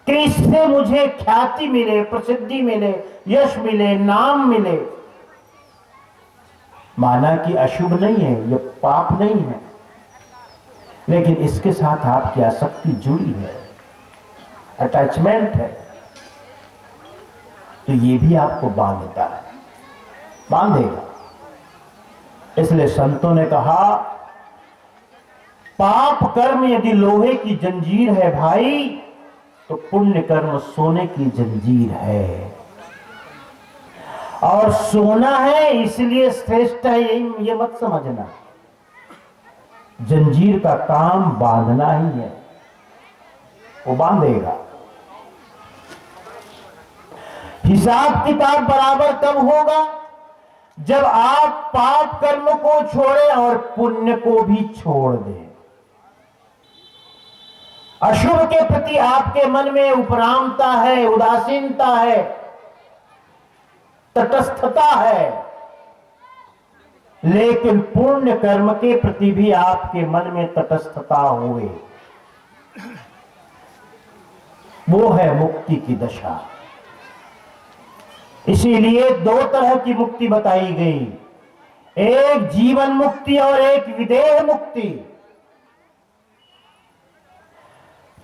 कि इससे मुझे ख्याति मिले, प्रसिद्धि मिले, यश मिले, नाम मिले। माना कि अशुभ नहीं है, यह पाप नहीं है, लेकिन इसके साथ आपकी आसक्ति जुड़ी है, अटैचमेंट है, तो ये भी आपको बांधता है, बांधेगा। इसलिए संतों ने कहा, पाप कर्म यदि लोहे की जंजीर है भाई, तो पुण्य कर्म सोने की जंजीर है। और सोना है इसलिए श्रेष्ठ है, ये मत समझना। जंजीर का काम बांधना ही है, वो बांधेगा। हिसाब किताब बराबर कब होगा? जब आप पाप कर्म को छोड़ें और पुण्य को भी छोड़ दें। अशुभ के प्रति आपके मन में उपरामता है, उदासीनता है, तटस्थता है, लेकिन पुण्य कर्म के प्रति भी आपके मन में तटस्थता हुए, वो है मुक्ति की दशा। इसीलिए दो तरह की मुक्ति बताई गई, एक जीवन मुक्ति और एक विदेह मुक्ति।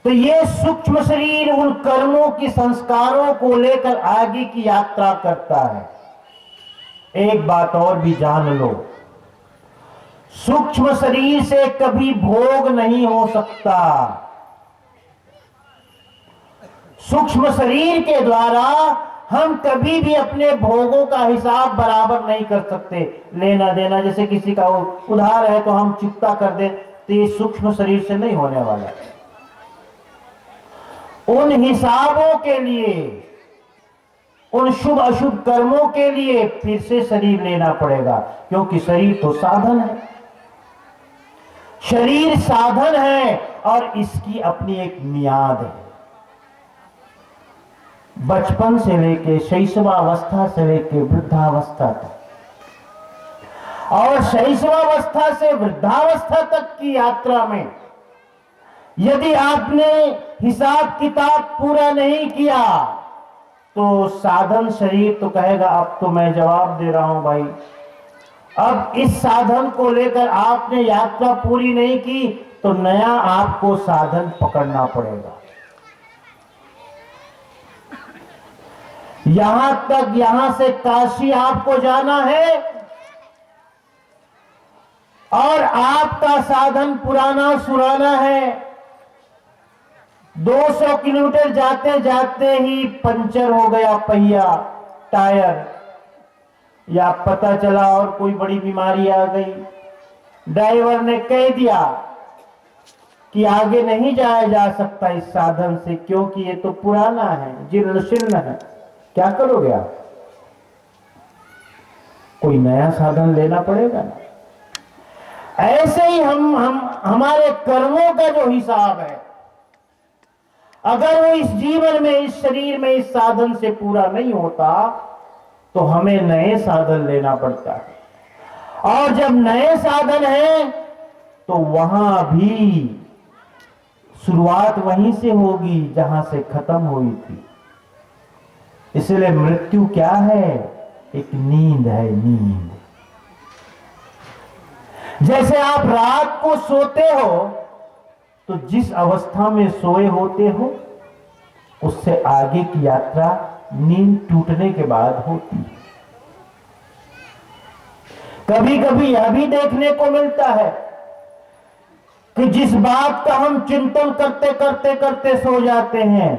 तो ये सूक्ष्म शरीर उन कर्मों की संस्कारों को लेकर आगे की यात्रा करता है। एक बात और भी जान लो, सूक्ष्म शरीर से कभी भोग नहीं हो सकता। सूक्ष्म शरीर के द्वारा हम कभी भी अपने भोगों का हिसाब बराबर नहीं कर सकते। लेना देना, जैसे किसी का उधार है तो हम चुकता कर दें, तो ये सूक्ष्म शरीर से नहीं होने वाला। उन हिसाबों के लिए, उन शुभ अशुभ कर्मों के लिए फिर से शरीर लेना पड़ेगा, क्योंकि शरीर तो साधन है। शरीर साधन है और इसकी अपनी एक मियाद है। बचपन से लेके शैशवावस्था से लेके वृद्धावस्था तक, और शैशवावस्था से वृद्धावस्था तक की यात्रा में यदि आपने हिसाब किताब पूरा नहीं किया तो साधन शरीर तो कहेगा अब तो मैं जवाब दे रहा हूं भाई, अब इस साधन को लेकर आपने यात्रा पूरी नहीं की तो नया आपको साधन पकड़ना पड़ेगा। यहां तक, यहां से काशी आपको जाना है और आपका साधन पुराना सुराना है। 200 किलोमीटर जाते जाते ही पंचर हो गया पहिया, टायर, या पता चला और कोई बड़ी बीमारी आ गई। ड्राइवर ने कह दिया कि आगे नहीं जाया जा सकता इस साधन से क्योंकि ये तो पुराना है, जीर्ण शीर्ण है। क्या करोगे आप? कोई नया साधन लेना पड़ेगा ना। ऐसे ही हमारे कर्मों का जो हिसाब है, अगर वो इस जीवन में, इस शरीर में, इस साधन से पूरा नहीं होता तो हमें नए साधन लेना पड़ता है। और जब नए साधन है तो वहां भी शुरुआत वहीं से होगी जहां से खत्म हुई थी। इसलिए मृत्यु क्या है? एक नींद है, नींद। जैसे आप रात को सोते हो तो जिस अवस्था में सोए होते हो उससे आगे की यात्रा नींद टूटने के बाद होती है। कभी कभी यह भी देखने को मिलता है कि जिस बात का हम चिंतन करते करते करते सो जाते हैं,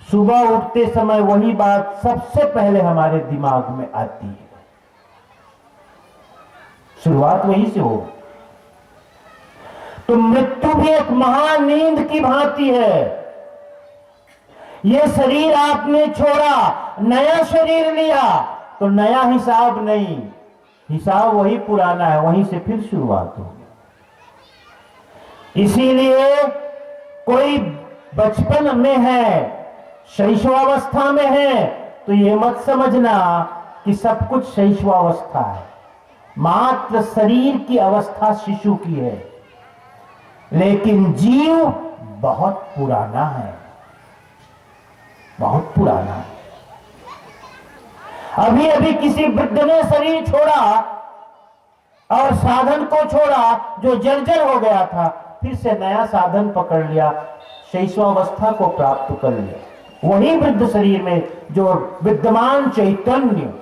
सुबह उठते समय वही बात सबसे पहले हमारे दिमाग में आती है। शुरुआत वहीं से हो। तो मृत्यु भी एक महान नींद की भांति है। ये शरीर आपने छोड़ा, नया शरीर लिया तो नया हिसाब नहीं, हिसाब वही पुराना है, वहीं से फिर शुरुआत होगी। इसीलिए कोई बचपन में है, शैशवावस्था में है तो ये मत समझना कि सब कुछ शैशवावस्था है। मात्र शरीर की अवस्था शिशु की है, लेकिन जीव बहुत पुराना है, बहुत पुराना है। अभी अभी किसी वृद्ध ने शरीर छोड़ा और साधन को छोड़ा जो जर्जर हो गया था, फिर से नया साधन पकड़ लिया, शैशवावस्था को प्राप्त कर लिया। वही वृद्ध शरीर में जो विद्यमान चैतन्य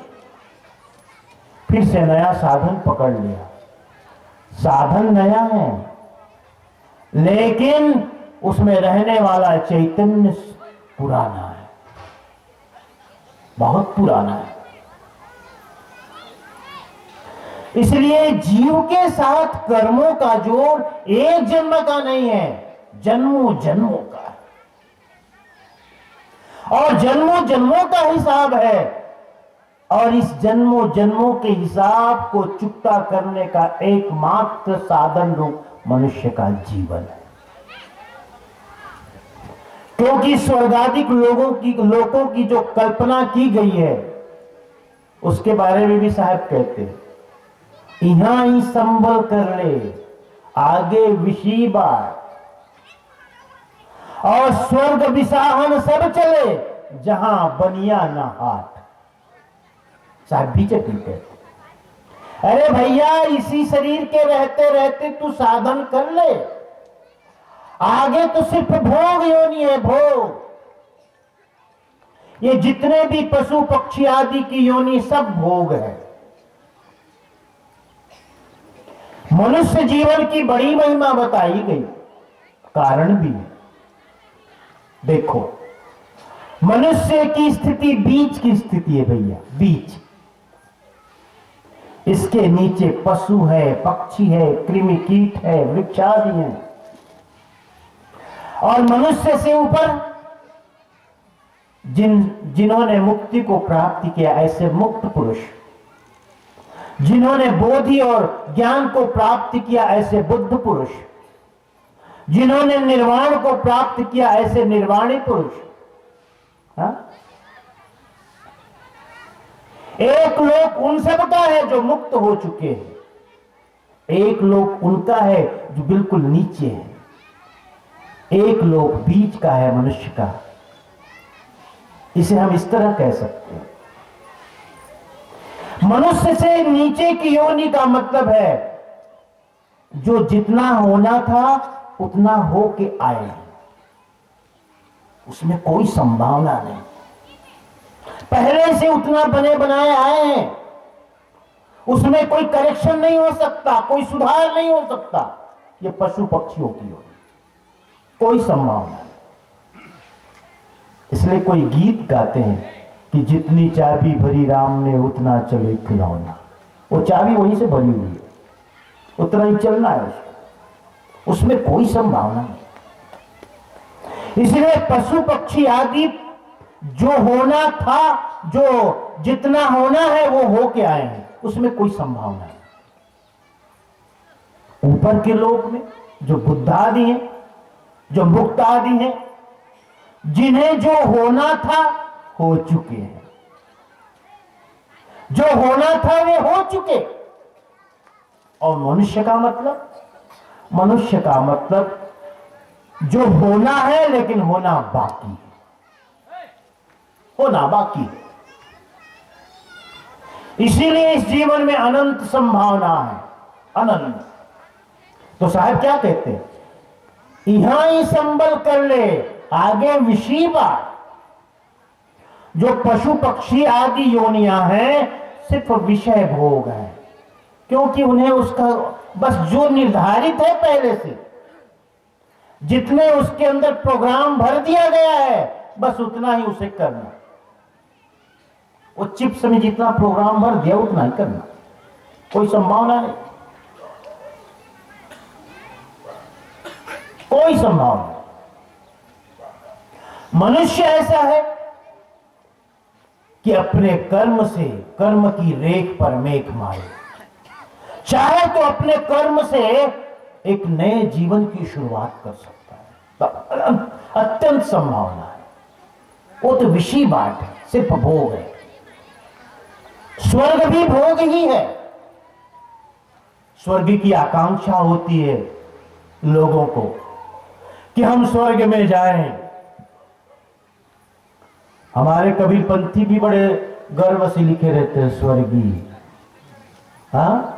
फिर से नया साधन पकड़ लिया। साधन नया है लेकिन उसमें रहने वाला चैतन्य पुराना है, बहुत पुराना है। इसलिए जीव के साथ कर्मों का जोड़ एक जन्म का नहीं है, जन्मों जन्मों का है। और जन्मों जन्मों का हिसाब है और इस जन्मों जन्मों के हिसाब को चुकता करने का एकमात्र साधन रूप मनुष्य का जीवन है। क्योंकि स्वर्गाधिक लोगों की जो कल्पना की गई है उसके बारे में भी साहब कहते हैं, यहां ही संभल कर ले आगे विशी बार, और स्वर्ग विसाहन सब चले जहां बनिया ना हाथ। साहब भी चटी कहते, अरे भैया इसी शरीर के रहते रहते तू साधन कर ले, आगे तो सिर्फ भोग योनि है, भोग। ये जितने भी पशु पक्षी आदि की योनि सब भोग है। मनुष्य जीवन की बड़ी महिमा बताई गई, कारण भी है। देखो मनुष्य की स्थिति बीच की स्थिति है भैया, बीच। इसके नीचे पशु है, पक्षी है, कृमि कीट है, वृक्षादि है, और मनुष्य से ऊपर जिन्होंने मुक्ति को प्राप्त किया, ऐसे मुक्त पुरुष, जिन्होंने बोधि और ज्ञान को प्राप्त किया, ऐसे बुद्ध पुरुष, जिन्होंने निर्वाण को प्राप्त किया, ऐसे निर्वाणी पुरुष। हा? एक लोक उन सब का है जो मुक्त हो चुके हैं, एक लोक उनका है जो बिल्कुल नीचे है। एक लोक बीच का है मनुष्य का, इसे हम इस तरह कह सकते हैं। मनुष्य से नीचे की योनि का मतलब है जो जितना होना था उतना हो के आए, उसमें कोई संभावना नहीं, पहले से उतना बने बनाए आए हैं, उसमें कोई करेक्शन नहीं हो सकता, कोई सुधार नहीं हो सकता। ये पशु पक्षियों की योनि, कोई संभावना नहीं। इसलिए कोई गीत गाते हैं कि जितनी चाबी भरी राम ने उतना चले खिलौना। वो चाबी वहीं से भरी हुई है, उतना ही चलना है उसको, उसमें कोई संभावना नहीं। इसलिए पशु पक्षी आदि जो होना था, जो जितना होना है वो होके आए हैं, उसमें कोई संभावना नहीं। ऊपर के लोक में जो बुद्ध आदि हैं, जो मुक्त आदि हैं, जिन्हें जो होना था हो चुके हैं, जो होना था वे हो चुके। और मनुष्य का मतलब जो होना है लेकिन होना बाकी है, होना बाकी है। इसीलिए इस जीवन में अनंत संभावना है, अनंत। तो साहब क्या कहते हैं, यहां ही संबल कर ले, आगे विषय बात। जो पशु पक्षी आदि योनियां हैं सिर्फ विषय भोग है, क्योंकि उन्हें उसका बस जो निर्धारित है पहले से, जितने उसके अंदर प्रोग्राम भर दिया गया है बस उतना ही उसे करना। वो चिप्स में जितना प्रोग्राम भर दिया उतना ही करना, कोई संभावना नहीं, कोई संभावना नहीं। मनुष्य ऐसा है कि अपने कर्म से, कर्म की रेख पर मेघ मारे, चाहे तो अपने कर्म से एक नए जीवन की शुरुआत कर सकता है, तो अत्यंत संभावना है। वो तो विषय बात है, सिर्फ भोग है। स्वर्ग भी भोग ही है। स्वर्ग की आकांक्षा होती है लोगों को कि हम स्वर्ग में जाएं। हमारे कबीरपंथी भी बड़े गर्व से लिखे रहते हैं स्वर्गीय। हाँ,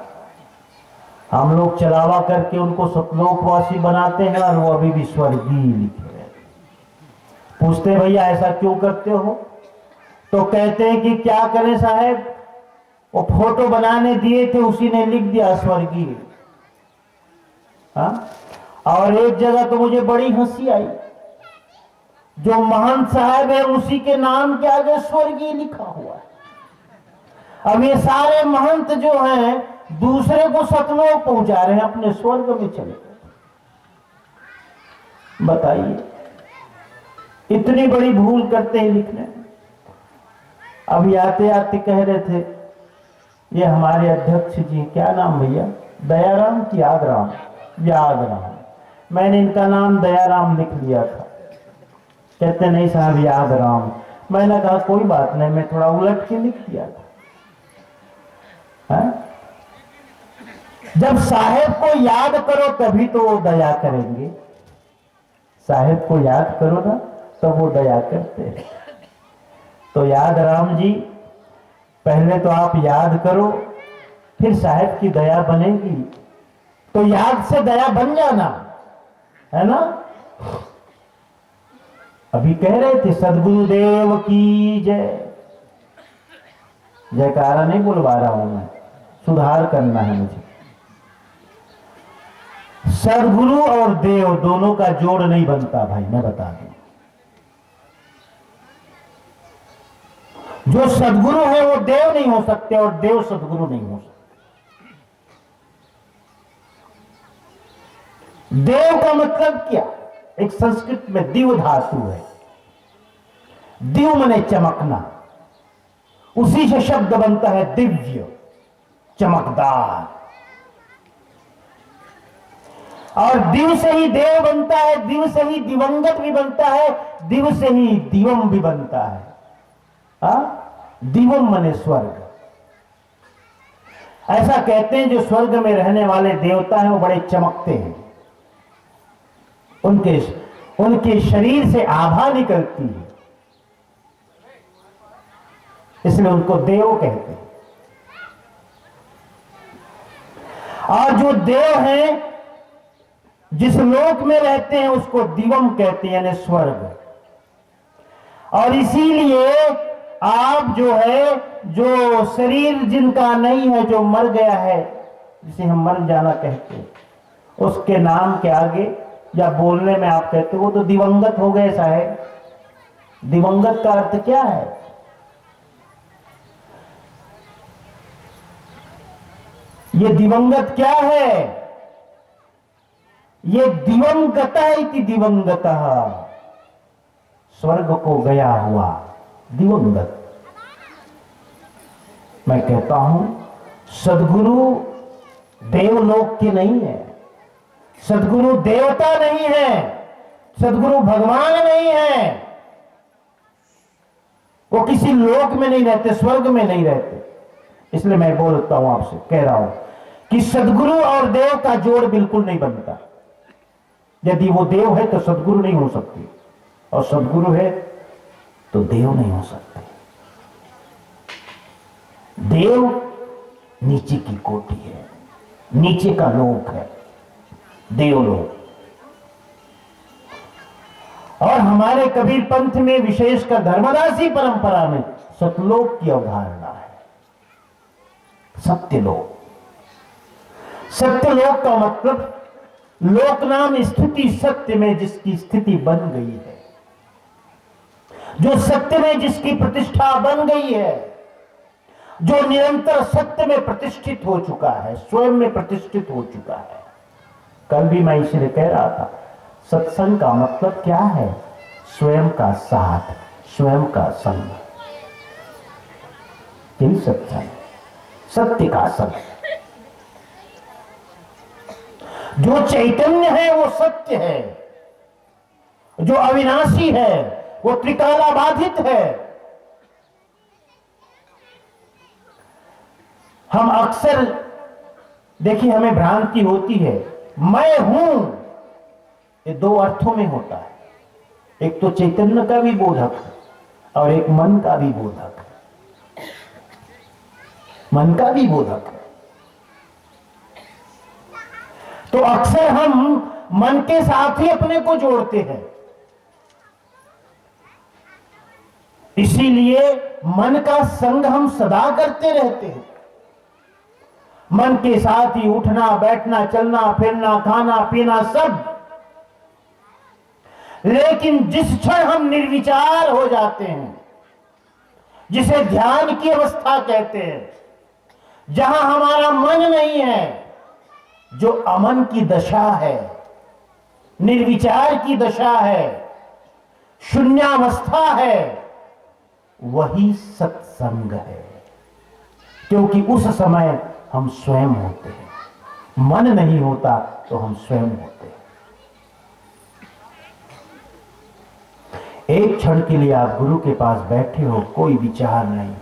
हम लोग चलावा करके उनको सतलोकवासी बनाते हैं और वो अभी भी स्वर्गीय लिखे रहते। पूछते भैया ऐसा क्यों करते हो, तो कहते हैं कि क्या करें साहब, वो फोटो बनाने दिए थे उसी ने लिख दिया स्वर्गीय। हाँ, और एक जगह तो मुझे बड़ी हंसी आई, जो महंत साहब है उसी के नाम के आगे स्वर्गीय लिखा हुआ है। अब ये सारे महंत जो हैं दूसरे को सतलोक पहुंचा रहे हैं, अपने स्वर्ग में चले गए। बताइए, इतनी बड़ी भूल करते हैं लिखने। अभी आते आते कह रहे थे, ये हमारे अध्यक्ष जी, क्या नाम भैया, दयाराम की यादराम, मैंने इनका नाम दयाराम लिख लिया था। कहते नहीं साहब यादराम। मैंने कहा कोई बात नहीं, मैं थोड़ा उलट के लिख दिया था। है? जब साहेब को याद करो तभी तो वो दया करेंगे। साहेब को याद करो ना तो वो दया करते हैं। तो याद राम जी, पहले तो आप याद करो, फिर साहेब की दया बनेगी। तो याद से दया बन जाना, है ना। अभी कह रहे थे सदगुरुदेव की जय। जयकारा नहीं बुलवा रहा हूं मैं, सुधार करना है मुझे। सदगुरु और देव दोनों का जोड़ नहीं बनता भाई, मैं बता दूं। जो सदगुरु है वो देव नहीं हो सकते और देव सदगुरु नहीं हो सकते। देव का मतलब क्या, एक संस्कृत में दिव धातु है। दिव मने चमकना, उसी से शब्द बनता है दिव्य, चमकदार। और दिव से ही देव बनता है, दिव से ही दिवंगत भी बनता है, दिव से ही दिवम भी बनता है। दिवम मने स्वर्ग। ऐसा कहते हैं जो स्वर्ग में रहने वाले देवता हैं वो बड़े चमकते हैं। उनके शरीर से आभा निकलती है, इसलिए उनको देव कहते हैं। और जो देव हैं, जिस लोक में रहते हैं, उसको दिवम कहते हैं, यानी स्वर्ग। और इसीलिए आप जो है, जो शरीर जिनका नहीं है, जो मर गया है, जिसे हम मर जाना कहते हैं, उसके नाम के आगे या बोलने में आप कहते हो वो तो दिवंगत हो गए साहब। दिवंगत का अर्थ क्या है? ये दिवंगत क्या है? ये दिवंगता इति दिवंगतः, स्वर्ग को गया हुआ दिवंगत। मैं कहता हूं सद्गुरु देवलोक के नहीं है, सद्गुरु देवता नहीं है, सद्गुरु भगवान नहीं है। वो किसी लोक में नहीं रहते, स्वर्ग में नहीं रहते। इसलिए मैं बोलता हूं, आपसे कह रहा हूं कि सद्गुरु और देव का जोड़ बिल्कुल नहीं बनता। यदि वो देव है तो सद्गुरु नहीं हो सकती, और सद्गुरु है तो देव नहीं हो सकते। देव नीचे की कोटि है, नीचे का लोक है देवलोक। और हमारे कबीर पंथ में, विशेषकर धर्मदासी परंपरा में, सतलोक की अवधारणा है। सत्यलोक, सत्यलोक का मतलब लोक नाम स्थिति, सत्य में जिसकी स्थिति बन गई है, जो सत्य में जिसकी प्रतिष्ठा बन गई है, जो निरंतर सत्य में प्रतिष्ठित हो चुका है, स्वयं में प्रतिष्ठित हो चुका है। कल भी मैं इसलिए कह रहा था, सत्संग का मतलब क्या है? स्वयं का साथ, स्वयं का संग, यही सत्संग, सत्य का संग। जो चैतन्य है वो सत्य है, जो अविनाशी है वो त्रिकाला बाधित है। हम अक्सर देखिए, हमें भ्रांति होती है, मैं हूं, ये दो अर्थों में होता है। एक तो चैतन्य का भी बोधक है और एक मन का भी बोधक है। मन का भी बोधक है। तो अक्सर हम मन के साथ ही अपने को जोड़ते हैं। इसीलिए मन का संग हम सदा करते रहते हैं। मन के साथ ही उठना, बैठना, चलना, फिरना, खाना, पीना, सब। लेकिन जिस क्षण हम निर्विचार हो जाते हैं, जिसे ध्यान की अवस्था कहते हैं, जहां हमारा मन नहीं है, जो अमन की दशा है, निर्विचार की दशा है, शून्यावस्था है, वही सत्संग है। क्योंकि उस समय हम स्वयं होते हैं। मन नहीं होता तो हम स्वयं होते हैं। एक क्षण के लिए आप गुरु के पास बैठे हो, कोई विचार नहीं,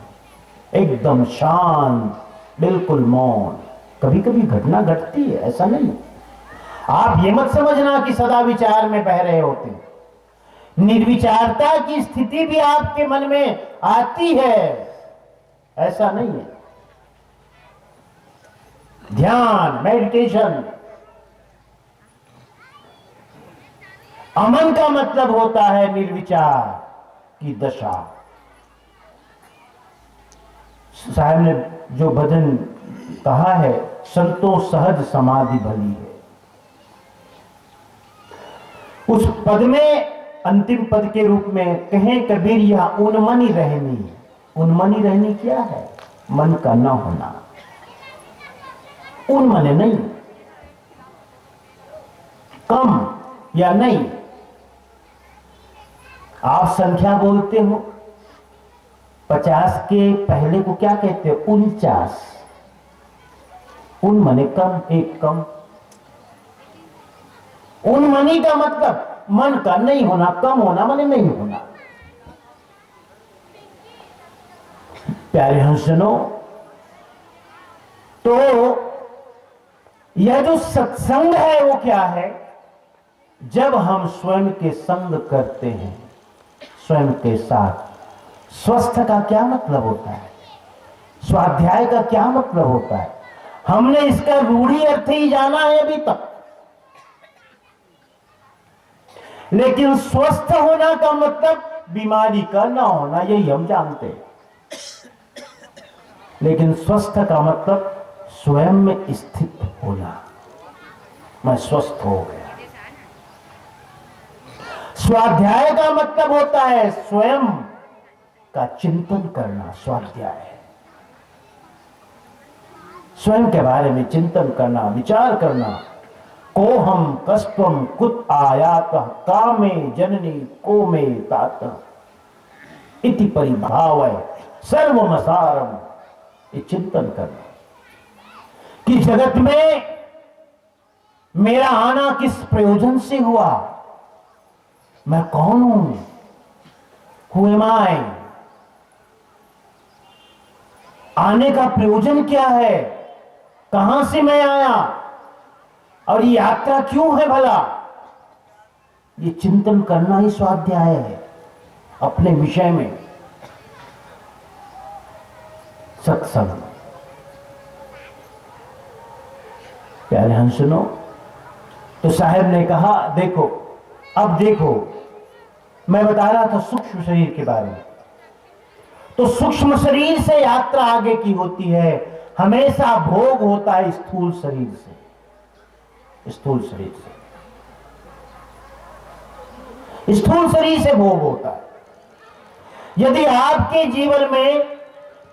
एकदम शांत, बिल्कुल मौन। कभी कभी घटना घटती है, ऐसा नहीं। आप ये मत समझना कि सदा विचार में बह रहे होते हैं। निर्विचारता की स्थिति भी आपके मन में आती है, ऐसा नहीं है। ध्यान, मेडिटेशन, अमन का मतलब होता है निर्विचार की दशा। साहब ने जो भजन कहा है, संतो सहज समाधि भली है, उस पद में अंतिम पद के रूप में कहें कबीर, यह उन्मनी रहनी। उन्मनी रहनी क्या है? मन का न होना। उन्मने नहीं, कम या नहीं। आप संख्या बोलते हो, 50 के पहले को क्या कहते हो? 49। उन्मने कम, एक कम। उन्मनी का मतलब मन का नहीं होना, कम होना माने नहीं होना। प्यारे हंसनो, तो यह जो सत्संग है वो क्या है? जब हम स्वयं के संग करते हैं, स्वयं के साथ, स्वस्थ का क्या मतलब होता है, स्वाध्याय का क्या मतलब होता है, हमने इसका रूढ़ी अर्थ ही जाना है अभी तक। लेकिन स्वस्थ होना का मतलब बीमारी का ना होना, यही हम जानते हैं। लेकिन स्वस्थ का मतलब स्वयं में स्थित होना, मैं स्वस्थ हो गया। स्वाध्याय का मतलब होता है स्वयं का चिंतन करना, स्वाध्याय, स्वयं के बारे में चिंतन करना, विचार करना। को हम कष्टम कुत आयात कामे जननी को में तात इति परिभाव सर्वमसारम, ये चिंतन करना कि जगत में मेरा आना किस प्रयोजन से हुआ, मैं कौन हूं, हु एम आई, आने का प्रयोजन क्या है, कहां से मैं आया और ये यात्रा क्यों है भला। ये चिंतन करना ही स्वाध्याय है अपने विषय में। सत्संग, प्यारे हंस सुनो, तो साहब ने कहा देखो, अब देखो, मैं बता रहा था सूक्ष्म शरीर के बारे में, तो सूक्ष्म शरीर से यात्रा आगे की होती है, हमेशा भोग होता है स्थूल शरीर से, स्थूल शरीर से, स्थूल शरीर से भोग होता है। यदि आपके जीवन में,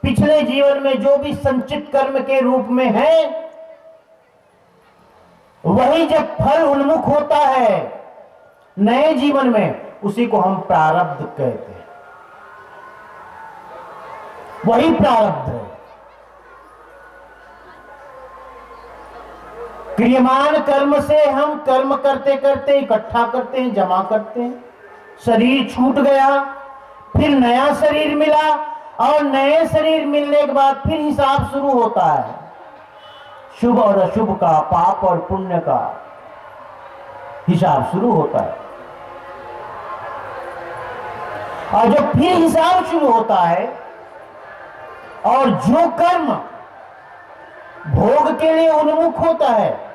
पिछले जीवन में जो भी संचित कर्म के रूप में है, वही जब फल उन्मुख होता है नए जीवन में, उसी को हम प्रारब्ध कहते हैं। वही प्रारब्ध है। क्रियमान कर्म से हम कर्म करते करते इकट्ठा करते हैं, जमा करते हैं, शरीर छूट गया, फिर नया शरीर मिला, और नए शरीर मिलने के बाद फिर हिसाब शुरू होता है, शुभ और अशुभ का, पाप और पुण्य का हिसाब शुरू होता है। और जब फिर हिसाब शुरू होता है, और जो कर्म भोग के लिए उन्मुख होता है,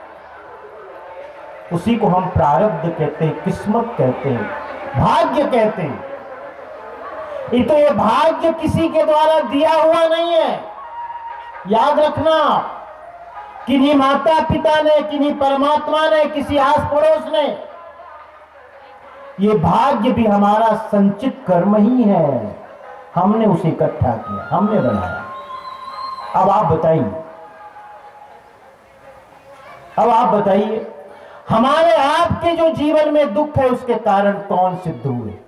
उसी को हम प्रारब्ध कहते हैं, किस्मत कहते हैं, भाग्य कहते हैं। ये भाग्य किसी के द्वारा दिया हुआ नहीं है, याद रखना। किन्हीं माता पिता ने, किन्हीं परमात्मा ने, किसी आस पड़ोस ने, ये भाग्य भी हमारा संचित कर्म ही है, हमने उसे इकट्ठा किया, हमने बनाया। अब आप बताइए, अब आप बताइए, हमारे आपके जो जीवन में दुख है, उसके कारण कौन सिद्ध हुए?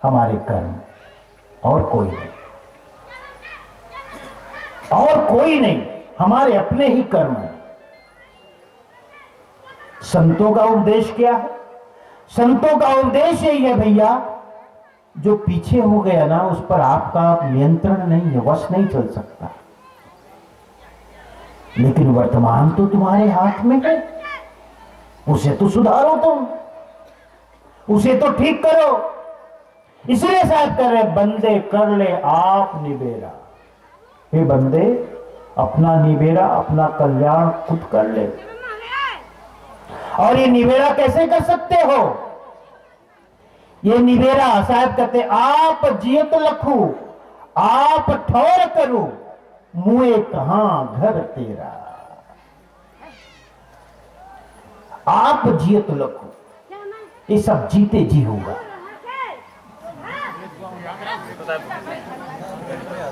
हमारे कर्म, और कोई नहीं, और कोई नहीं, हमारे अपने ही कर्म है। संतों का उपदेश क्या है? संतों का उपदेश यही है भैया, जो पीछे हो गया ना, उस पर आपका नियंत्रण नहीं है, वश नहीं चल सकता, लेकिन वर्तमान तो तुम्हारे हाथ में है, उसे तो सुधारो तुम, उसे तो ठीक करो। इसलिए साहब कह रहे, बंदे कर ले आप निबेरा। हे बंदे, अपना निबेरा, अपना कल्याण खुद कर ले। और ये निबेरा कैसे कर सकते हो? ये निबेरा साहब कहते, आप जियत लखू, आप ठौर करो, मुए कहां घर तेरा। आप जियत लखू, ये सब जीते जी होगा,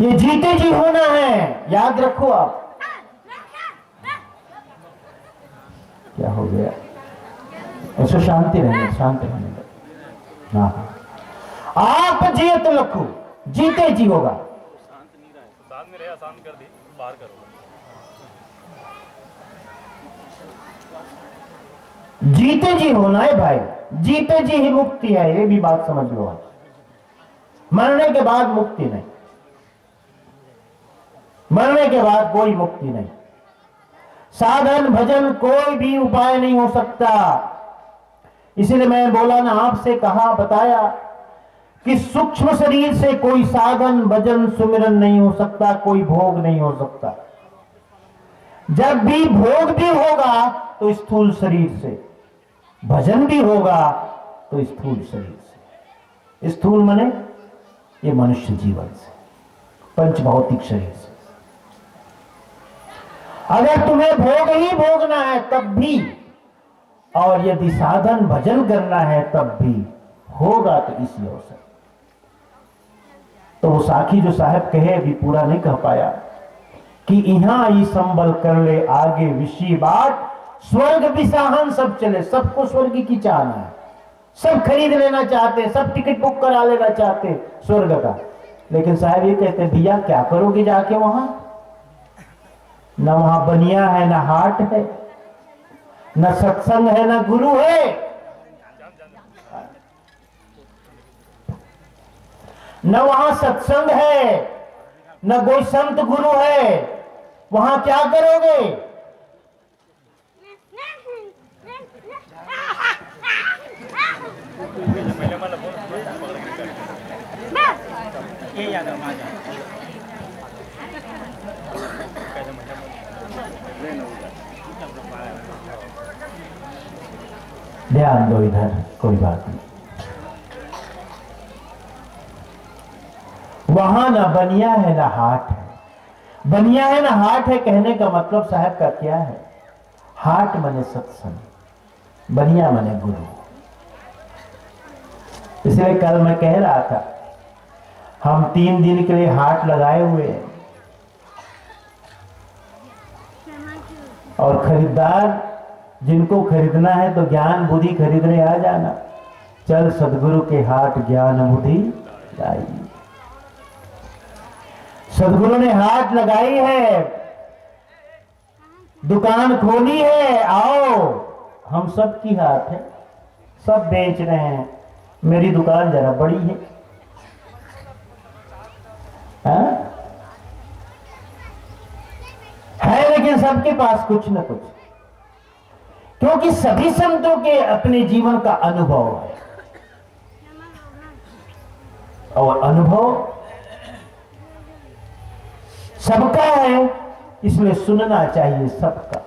ये जीते जी होना है, याद रखो आप। क्या हो गया? ऐसे शांति रहने, शांत रहने दो। हाँ, आप जियत लखू, जीते जी होगा। शांत नहीं रहा है, शांत में रहे, शांत कर दी, बाहर करो। जीते जी होना है भाई, जीते जी ही मुक्ति है, ये भी बात समझ लो आप। मरने के बाद मुक्ति नहीं, मरने के बाद कोई मुक्ति नहीं। साधन भजन कोई भी उपाय नहीं हो सकता। इसीलिए मैं बोला ना, आपसे कहा, बताया कि सूक्ष्म शरीर से कोई साधन, भजन, सुमिरन नहीं हो सकता, कोई भोग नहीं हो सकता। जब भी भोग भी होगा तो स्थूल शरीर से, भजन भी होगा तो स्थूल शरीर से। स्थूल माने ये मनुष्य जीवन से, पंच भौतिक शरीर से। अगर तुम्हें भोग ही भोगना है तब भी, और यदि साधन भजन करना है तब भी होगा तो इसी अवसर। तो वो साखी जो साहब कहे, अभी पूरा नहीं कह पाया कि यहां ही संबल कर ले आगे विषी बाट, स्वर्ग विसाहन सब चले। सबको स्वर्ग की चाहना है, सब खरीद लेना चाहते, सब टिकट बुक करा लेना चाहते स्वर्ग का। लेकिन साहब ये कहते, भैया क्या करोगे जाके वहां? न वहां बनिया है, न हाट है, न सत्संग है, न गुरु है। न वहां सत्संग है, न कोई संत गुरु है। वहां क्या करोगे? ध्यान दो इधर, कोई बात नहीं। वहां ना बनिया है ना हाट है। बनिया है ना हाट है कहने का मतलब साहब का क्या है? हाट माने सत्संग, बनिया माने गुरु। इसलिए कल मैं कह रहा था, हम 3 दिन के लिए हाट लगाए हुए हैं और खरीदार जिनको खरीदना है तो ज्ञान बुद्धि खरीदने आ जाना। चल सदगुरु के हाट ज्ञान बुद्धि लाई। सदगुरु ने हाट लगाई है, दुकान खोली है, आओ। हम सब की हाट है, सब बेच रहे हैं। मेरी दुकान जरा बड़ी है, है लेकिन सबके पास कुछ न कुछ, क्योंकि सभी संतों के अपने जीवन का अनुभव है और अनुभव सबका है, इसलिए सुनना चाहिए सबका।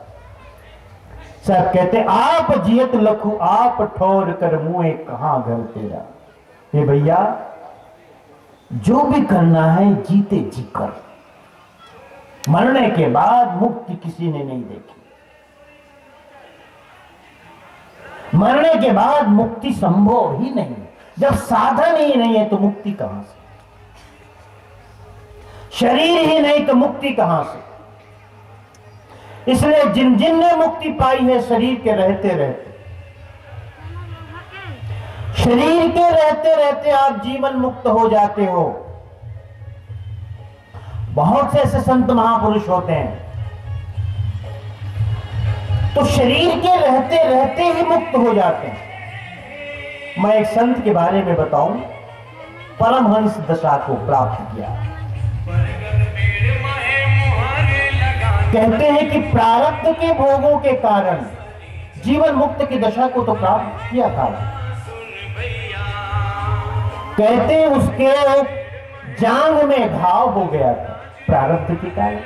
सब कहते आप जियत लखू आप ठोर कर मुए कहां घर तेरा। हे भैया, जो भी करना है जीते जी कर। मरने के बाद मुक्ति किसी ने नहीं देखी। मरने के बाद मुक्ति संभव ही नहीं। जब साधन ही नहीं है तो मुक्ति कहां से? शरीर ही नहीं तो मुक्ति कहां से? इसलिए जिन जिन ने मुक्ति पाई है शरीर के रहते रहते, शरीर के रहते रहते आप जीवन मुक्त हो जाते हो। बहुत से ऐसे संत महापुरुष होते हैं तो शरीर के रहते रहते ही मुक्त हो जाते हैं। मैं एक संत के बारे में बताऊं, परमहंस दशा को प्राप्त किया। कहते हैं कि प्रारब्ध के भोगों के कारण जीवन मुक्त की दशा को तो प्राप्त किया था। कहते हैं उसके जांघ में घाव हो गया था प्रारब्ध के कारण।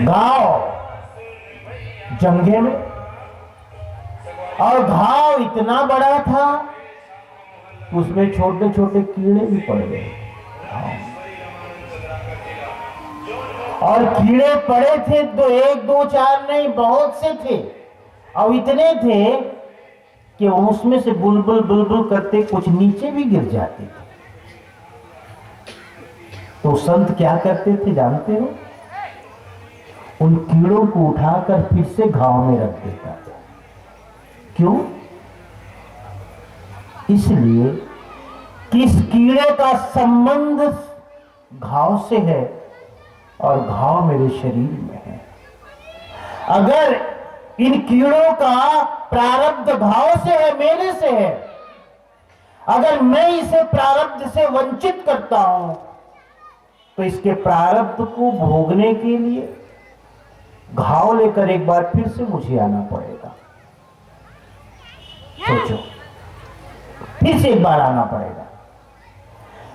घाव जंघे में, और घाव इतना बड़ा था उसमें छोटे छोटे कीड़े भी पड़ गए। और कीड़े पड़े थे तो 1 2 4 नहीं, बहुत से थे। और इतने थे कि उसमें से बुलबुल बुलबुल करते कुछ नीचे भी गिर जाते थे। तो संत क्या करते थे जानते हो? उन कीड़ों को उठाकर फिर से घाव में रख देता था। क्यों? इसलिए कि इस कीड़े का संबंध घाव से है और घाव मेरे शरीर में है। अगर इन कीड़ों का प्रारब्ध घाव से है, मेरे से है, अगर मैं इसे प्रारब्ध से वंचित करता हूं तो इसके प्रारब्ध को भोगने के लिए घाव लेकर एक बार फिर से मुझे आना पड़ेगा। सोचो, फिर से एक बार आना पड़ेगा।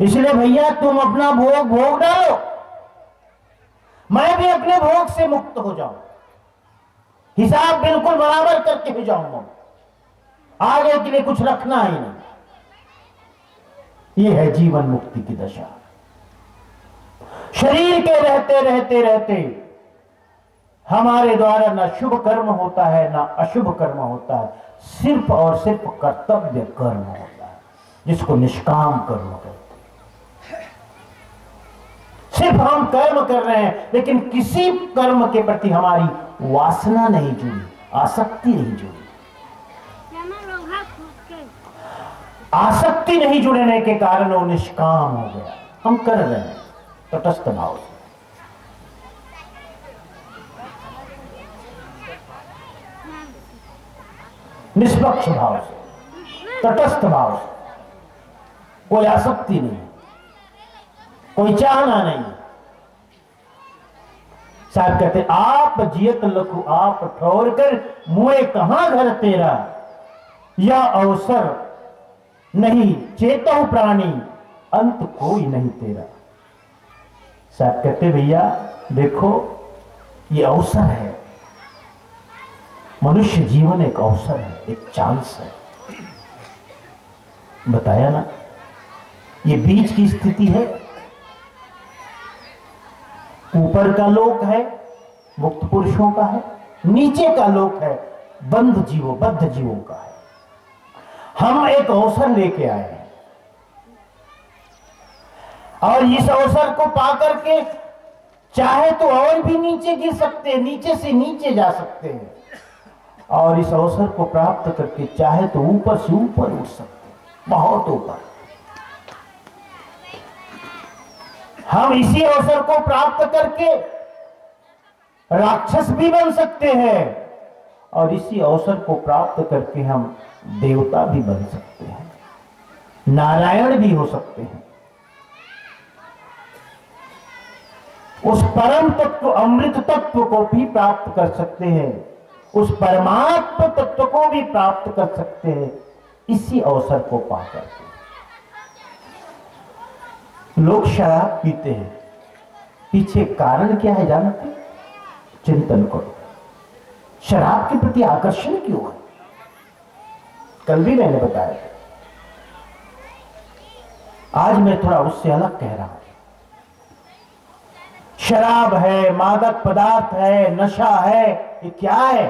इसलिए भैया तुम अपना भोग भोग डालो, मैं भी अपने भोग से मुक्त हो जाऊं, हिसाब बिल्कुल बराबर करके हो जाऊंगा, आगे के लिए कुछ रखना ही नहीं। यह है जीवन मुक्ति की दशा। शरीर के रहते रहते रहते हमारे द्वारा न शुभ कर्म होता है न अशुभ कर्म होता है, सिर्फ और सिर्फ कर्तव्य कर्म होता है, जिसको निष्काम कर्म कहते हैं। सिर्फ हम कर्म कर रहे हैं, लेकिन किसी कर्म के प्रति हमारी वासना नहीं जुड़ी, आसक्ति नहीं जुड़ी। आसक्ति नहीं जुड़ने के कारण वो निष्काम हो गया। हम कर रहे हैं तटस्थ भाव से, निष्पक्ष भाव से, तटस्थ भाव से, कोई आसक्ति नहीं, कोई चाहना नहीं। साहब कहते आप जियत लखु आप ठोर कर, मुए कहां घर तेरा, यह अवसर नहीं चेतो प्राणी, अंत कोई नहीं तेरा। साहब कहते भैया देखो, ये अवसर है, मनुष्य जीवन एक अवसर है, एक चांस है। बताया ना, ये बीच की स्थिति है। ऊपर का लोक है मुक्त पुरुषों का है, नीचे का लोक है बद्ध जीवों का है। हम एक अवसर लेके आए हैं और इस अवसर को पाकर के चाहे तो और भी नीचे गिर सकते हैं, नीचे से नीचे जा सकते हैं, और इस अवसर को प्राप्त करके चाहे तो ऊपर से ऊपर उठ सकते हैं, बहुत ऊपर। हम इसी अवसर को प्राप्त करके राक्षस भी बन सकते हैं और इसी अवसर को प्राप्त करके हम देवता भी बन सकते हैं, नारायण भी हो सकते हैं। उस परम तत्व अमृत तत्व को भी प्राप्त कर सकते हैं, उस परमात्मा तत्व को भी प्राप्त कर सकते हैं इसी अवसर को पाकर के। लोग शराब पीते हैं, पीछे कारण क्या है जानते? चिंतन करो, शराब के प्रति आकर्षण क्यों है? कल भी मैंने बताया था, आज मैं थोड़ा उससे अलग कह रहा हूं। शराब है, मादक पदार्थ है, नशा है, ये क्या है?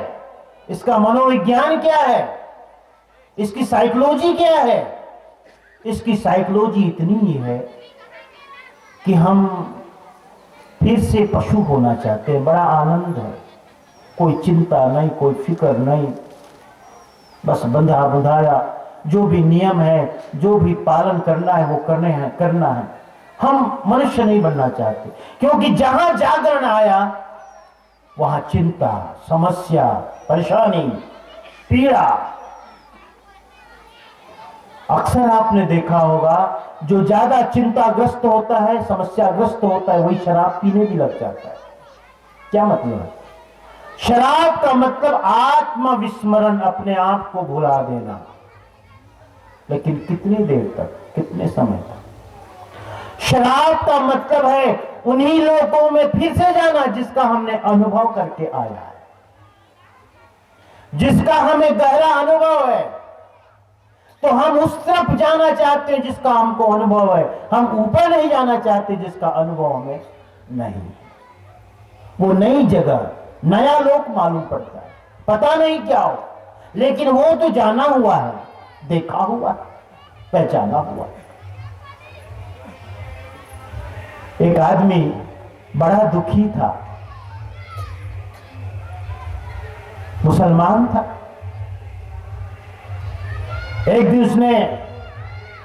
इसका मनोविज्ञान क्या है? इसकी साइकोलॉजी क्या है? इसकी साइकोलॉजी इतनी ही है कि हम फिर से पशु होना चाहते हैं। बड़ा आनंद है, कोई चिंता नहीं, कोई फिक्र नहीं, बस बंधा बुधाया जो भी नियम है, जो भी पालन करना है वो करना है। हम मनुष्य नहीं बनना चाहते, क्योंकि जहां जागरण आया वहां चिंता, समस्या, परेशानी, पीड़ा। अक्सर आपने देखा होगा जो ज्यादा चिंताग्रस्त होता है, समस्याग्रस्त होता है, वही शराब पीने भी लग जाता है। क्या मतलब है? शराब का मतलब आत्मविस्मरण, अपने आप को भुला देना। लेकिन कितनी देर तक, कितने समय तक? शराब का मतलब है उन्हीं लोगों में फिर से जाना जिसका हमने अनुभव करके आया है, जिसका हमें गहरा अनुभव है। तो हम उस तरफ जाना चाहते हैं जिसका हमको अनुभव है, हम ऊपर नहीं जाना चाहते जिसका अनुभव हमें नहीं। वो नई जगह, नया लोक मालूम पड़ता है, पता नहीं क्या हो, लेकिन वो तो जाना हुआ है, देखा हुआ, पहचाना हुआ। एक आदमी बड़ा दुखी था, मुसलमान था। एक दिन उसने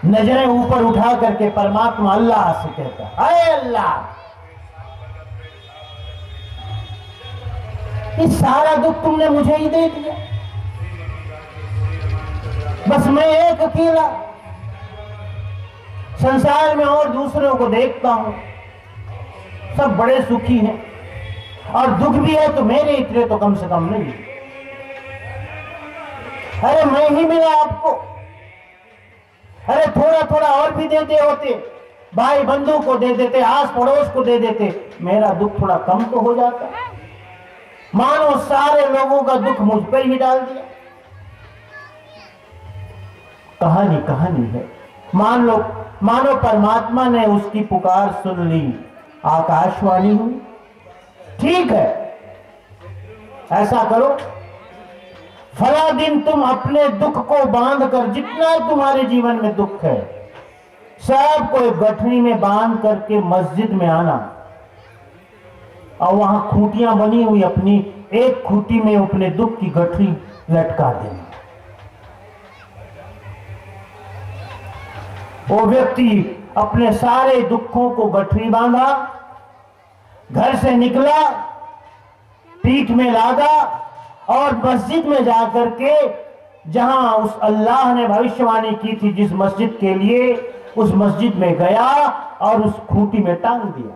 नजरें ऊपर उठा करके परमात्मा अल्लाह से कहता, अरे अल्लाह, ये सारा दुख तुमने मुझे ही दे दिया, बस मैं एक अकेला संसार में और दूसरों को देखता हूं, सब बड़े सुखी हैं, और दुख भी है तो मेरे इतने तो कम से कम नहीं। अरे मैं ही मिला आपको, अरे थोड़ा थोड़ा और भी देते होते, भाई बंधु को दे देते, आस पड़ोस को दे देते, मेरा दुख थोड़ा कम तो हो जाता। मानो सारे लोगों का दुख मुझ पर ही डाल दिया। कहानी कहानी है। मानो परमात्मा ने उसकी पुकार सुन ली, आकाशवाणी हुई। ठीक है, ऐसा करो, फला दिन तुम अपने दुख को बांध कर, जितना तुम्हारे जीवन में दुख है सबको एक गठरी में बांध करके मस्जिद में आना, और वहां खूंटियां बनी हुई, अपनी एक खूंटी में अपने दुख की गठरी लटका देना। वो व्यक्ति अपने सारे दुखों को गठरी बांधा, घर से निकला, पीठ में लादा और मस्जिद में जाकर के, जहां उस अल्लाह ने भविष्यवाणी की थी जिस मस्जिद के लिए, उस मस्जिद में गया और उस खूंटी में टांग दिया।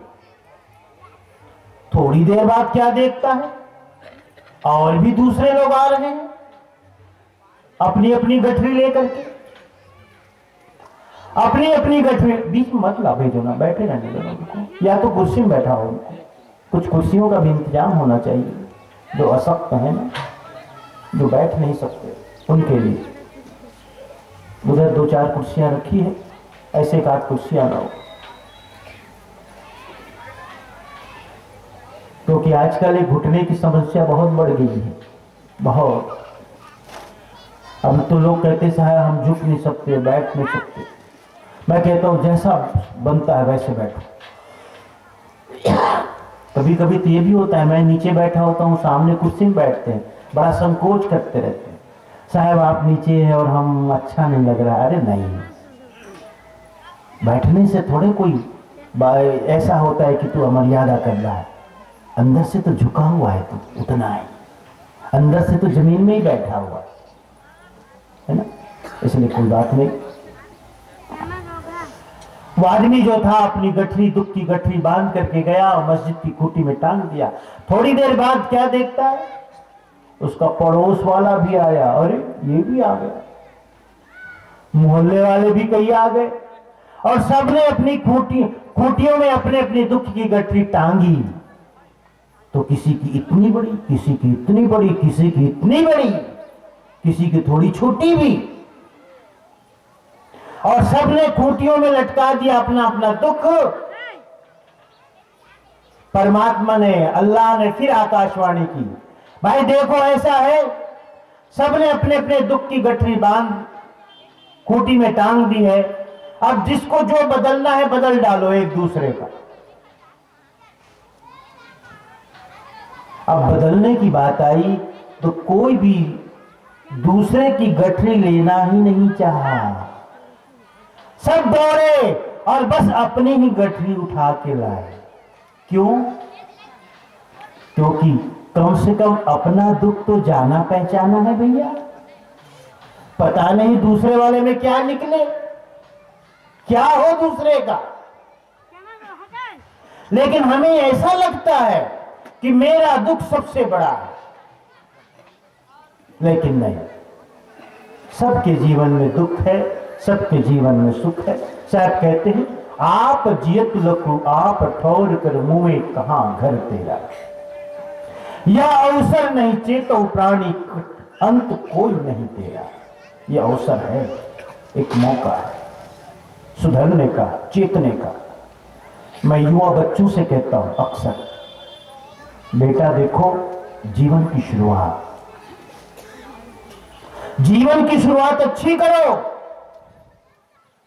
थोड़ी देर बाद क्या देखता है, और भी दूसरे लोग आ रहे हैं अपनी अपनी गठरी लेकर के, अपनी अपनी गठरी। बीच में मत ला भेजो ना, बैठे रहने दो उनको, या तो कुर्सी में बैठा हो। कुछ कुर्सियों का भी इंतजाम होना चाहिए, जो असक्त है ना, जो बैठ नहीं सकते, उनके लिए उधर 2-4 कुर्सियां रखी है, ऐसे एक आध कुर्सियां लाओ, क्योंकि आजकल एक घुटने की समस्या बहुत बढ़ गई है, बहुत। अब तो लोग कहते साहब हम झुक नहीं सकते, बैठ नहीं सकते। मैं कहता हूं जैसा बनता है वैसे बैठो। कभी कभी तो ये भी होता है, मैं नीचे बैठा होता हूँ, सामने कुर्सी में बैठते हैं, बड़ा संकोच करते रहते हैं, साहब आप नीचे हैं और हम अच्छा नहीं लग रहा। अरे नहीं, बैठने से थोड़े कोई ऐसा होता है कि तू अमर्यादा कर रहा है, अंदर से तो झुका हुआ है, तो उतना है, अंदर से तो जमीन में ही बैठा हुआ है ना। इसलिए कोई बात नहीं। वो आदमी जो था अपनी गठरी, दुख की गठरी बांध करके गया और मस्जिद की खूंटी में टांग दिया। थोड़ी देर बाद क्या देखता है, उसका पड़ोस वाला भी आया, अरे ये भी आ गया, मोहल्ले वाले भी कई आ गए, और सबने अपनी खूंटियों में अपने अपने दुख की गठरी टांगी। तो किसी की इतनी बड़ी, किसी की इतनी बड़ी, किसी की इतनी बड़ी, किसी की थोड़ी छोटी भी, और सबने खूंटियों में लटका दिया अपना अपना दुख। परमात्मा ने, अल्लाह ने फिर आकाशवाणी की, भाई देखो ऐसा है, सबने अपने अपने दुख की गठरी बांध खूंटी में टांग दी है, अब जिसको जो बदलना है बदल डालो एक दूसरे का। अब बदलने की बात आई तो कोई भी दूसरे की गठरी लेना ही नहीं चाहा, सब दौड़े और बस अपनी ही गठरी उठा के लाए। क्यों? क्योंकि कम से कम अपना दुख तो जाना पहचाना है भैया, पता नहीं दूसरे वाले में क्या निकले, क्या हो दूसरे का। लेकिन हमें ऐसा लगता है कि मेरा दुख सबसे बड़ा है, लेकिन नहीं, सबके जीवन में दुख है, सबके जीवन में सुख है। साहब कहते हैं आप जियत लखु आप ठौर कर मुँह कहां घर तेरा, यह अवसर नहीं चेतो प्राणी अंत कोई नहीं तेरा। यह अवसर है, एक मौका है सुधरने का, चेतने का। मैं युवा बच्चों से कहता हूं अक्सर, बेटा देखो जीवन की शुरुआत, जीवन की शुरुआत अच्छी करो,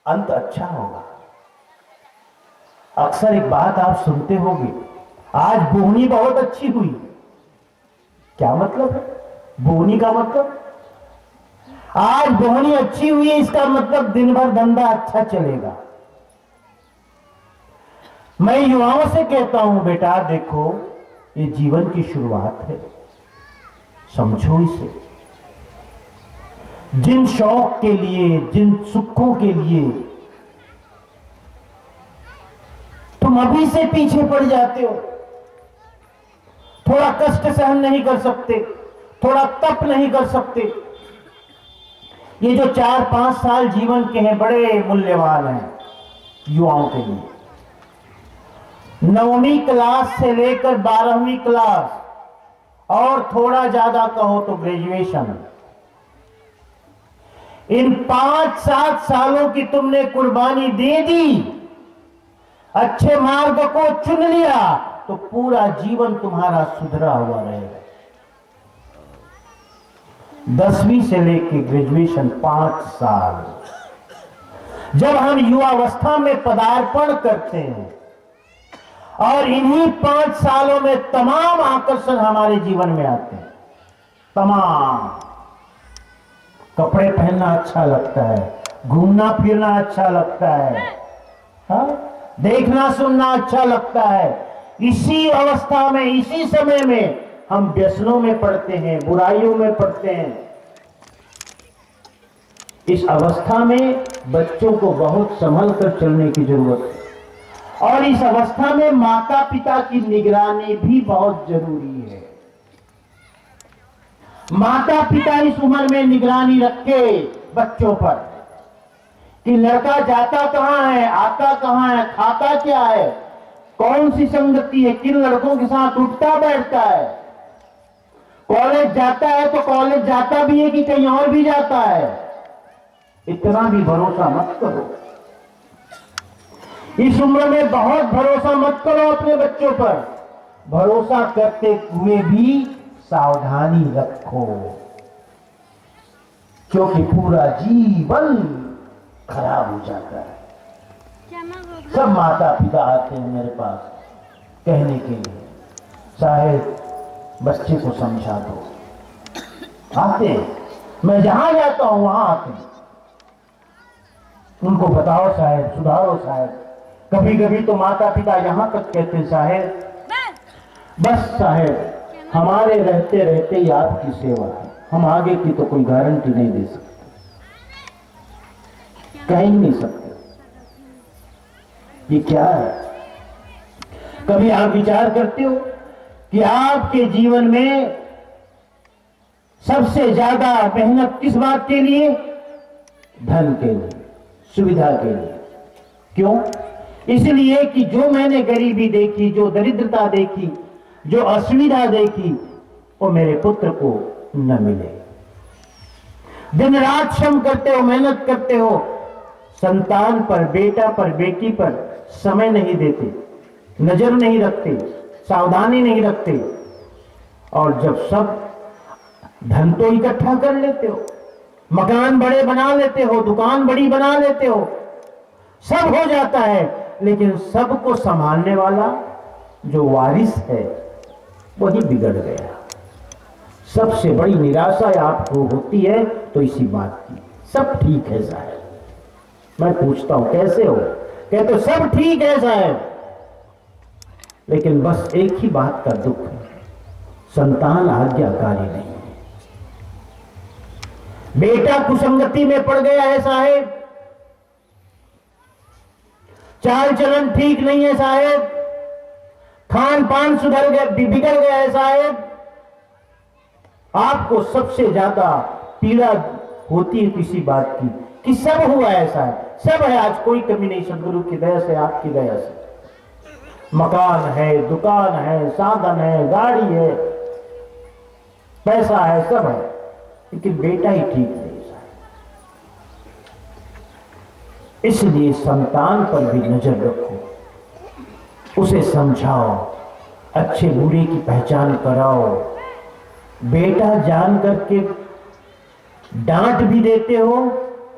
अंत अच्छा होगा। अक्सर एक बात आप सुनते होंगे, आज बोहनी बहुत अच्छी हुई। क्या मतलब है बोहनी का? मतलब आज बोहनी अच्छी हुई है, इसका मतलब दिन भर धंधा अच्छा चलेगा। मैं युवाओं से कहता हूं बेटा देखो ये जीवन की शुरुआत है, समझो इसे। जिन शौक के लिए, जिन सुखों के लिए तुम अभी से पीछे पड़ जाते हो, थोड़ा कष्ट सहन नहीं कर सकते, थोड़ा तप नहीं कर सकते, ये जो 4-5 साल जीवन के हैं बड़े मूल्यवान हैं युवाओं के लिए। 9वीं क्लास से लेकर 12वीं क्लास और थोड़ा ज्यादा कहो तो ग्रेजुएशन, इन 5-7 सालों की तुमने कुर्बानी दे दी, अच्छे मार्ग को चुन लिया, तो पूरा जीवन तुम्हारा सुधरा हुआ रहेगा। 10वीं से लेकर ग्रेजुएशन 5 साल, जब हम युवावस्था में पदार्पण करते हैं और इन्हीं 5 सालों में तमाम आकर्षण हमारे जीवन में आते हैं। तमाम कपड़े पहनना अच्छा लगता है, घूमना फिरना अच्छा लगता है, हाँ? देखना सुनना अच्छा लगता है। इसी अवस्था में, इसी समय में हम व्यसनों में पड़ते हैं, बुराइयों में पड़ते हैं। इस अवस्था में बच्चों को बहुत संभल कर चलने की जरूरत है और इस अवस्था में माता पिता की निगरानी भी बहुत जरूरी है। माता पिता इस उम्र में निगरानी रखे बच्चों पर कि लड़का जाता कहां है, आता कहां है, खाता क्या है, कौन सी संगति है, किन लड़कों के साथ उठता बैठता है, कॉलेज जाता है तो कॉलेज जाता भी है कि कहीं और भी जाता है। इतना भी भरोसा मत करो, इस उम्र में बहुत भरोसा मत करो अपने बच्चों पर। भरोसा करते हुए भी सावधानी रखो, क्योंकि पूरा जीवन खराब हो जाता है। सब माता पिता आते हैं मेरे पास कहने के लिए, साहेब बच्चे को समझा दो। आते हैं, मैं जहां जाता हूं वहां आते हैं, उनको बताओ साहेब, सुधारो साहेब। कभी कभी तो माता पिता यहां तक कहते हैं साहेब बस साहेब हमारे रहते रहते ही आपकी सेवा है, हम आगे की तो कोई गारंटी नहीं दे सकते, कह ही नहीं सकते। ये क्या है? कभी आप विचार करते हो कि आपके जीवन में सबसे ज्यादा मेहनत किस बात के लिए? धन के लिए, सुविधा के लिए। क्यों? इसलिए कि जो मैंने गरीबी देखी, जो दरिद्रता देखी, जो असुविधा देखी, वो मेरे पुत्र को न मिले। दिन रात श्रम करते हो, मेहनत करते हो, संतान पर, बेटा पर, बेटी पर समय नहीं देते, नजर नहीं रखते, सावधानी नहीं रखते, और जब सब धन तो इकट्ठा कर लेते हो, मकान बड़े बना लेते हो, दुकान बड़ी बना लेते हो, सब हो जाता है, लेकिन सबको संभालने वाला जो वारिस है वही बिगड़ गया। सबसे बड़ी निराशा आपको होती है तो इसी बात की। सब ठीक है साहब, मैं पूछता हूं कैसे हो? कहते सब ठीक है साहब, लेकिन बस एक ही बात का दुख है, संतान आज्ञाकारी नहीं है। बेटा कुसंगति में पड़ गया है साहेब, चाल चलन ठीक नहीं है साहेब, खान पान सुधर गया, बिगड़ गया है साहेब। आपको सबसे ज्यादा पीड़ा होती है किसी बात की कि सब हुआ ऐसा है, सब है, आज कोई कमी नहीं, सदगुरु की दया से, आपकी दया से। मकान है, दुकान है, साधन है, गाड़ी है, पैसा है, सब है, लेकिन बेटा ही ठीक नहीं। इसलिए संतान पर भी नजर रखो, उसे समझाओ, अच्छे बुरे की पहचान कराओ। बेटा जान करके डांट भी देते हो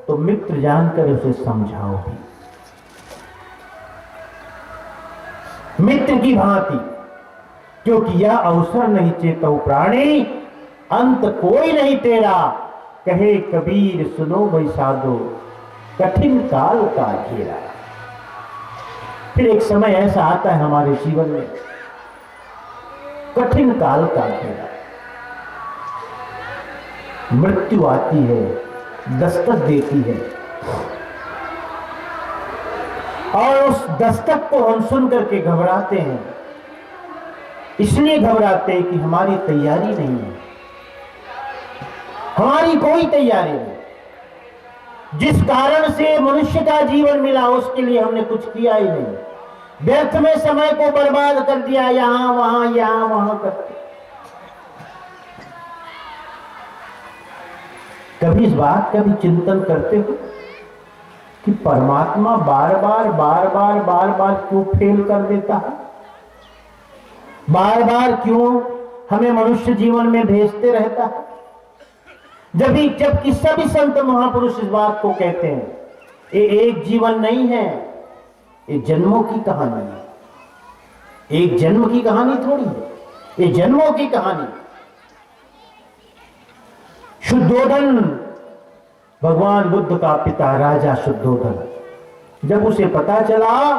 तो मित्र जानकर उसे समझाओ भी, मित्र की भांति, क्योंकि यह अवसर नहीं चेतो प्राणी, अंत कोई नहीं तेरा, कहे कबीर सुनो भाई साधो, कठिन काल का घेरा। फिर एक समय ऐसा आता है हमारे जीवन में, कठिन काल का घेरा, मृत्यु आती है, दस्तक देती है, और उस दस्तक को हम सुन करके घबराते हैं। इसलिए घबराते हैं कि हमारी तैयारी नहीं है, हमारी कोई तैयारी नहीं। जिस कारण से मनुष्य का जीवन मिला उसके लिए हमने कुछ किया ही नहीं। व्यर्थ में समय को बर्बाद कर दिया, यहां वहां करके। कभी इस बात का भी चिंतन करते हो कि परमात्मा बार बार क्यों फेल कर देता है? बार बार क्यों हमें मनुष्य जीवन में भेजते रहता है? जबकि सभी संत महापुरुष इस बात को कहते हैं, ये एक जीवन नहीं है, ये जन्मों की कहानी है। एक जन्म की कहानी थोड़ी है, ये जन्मों की कहानी। शुद्धोधन, भगवान बुद्ध का पिता राजा शुद्धोधन, जब उसे पता चला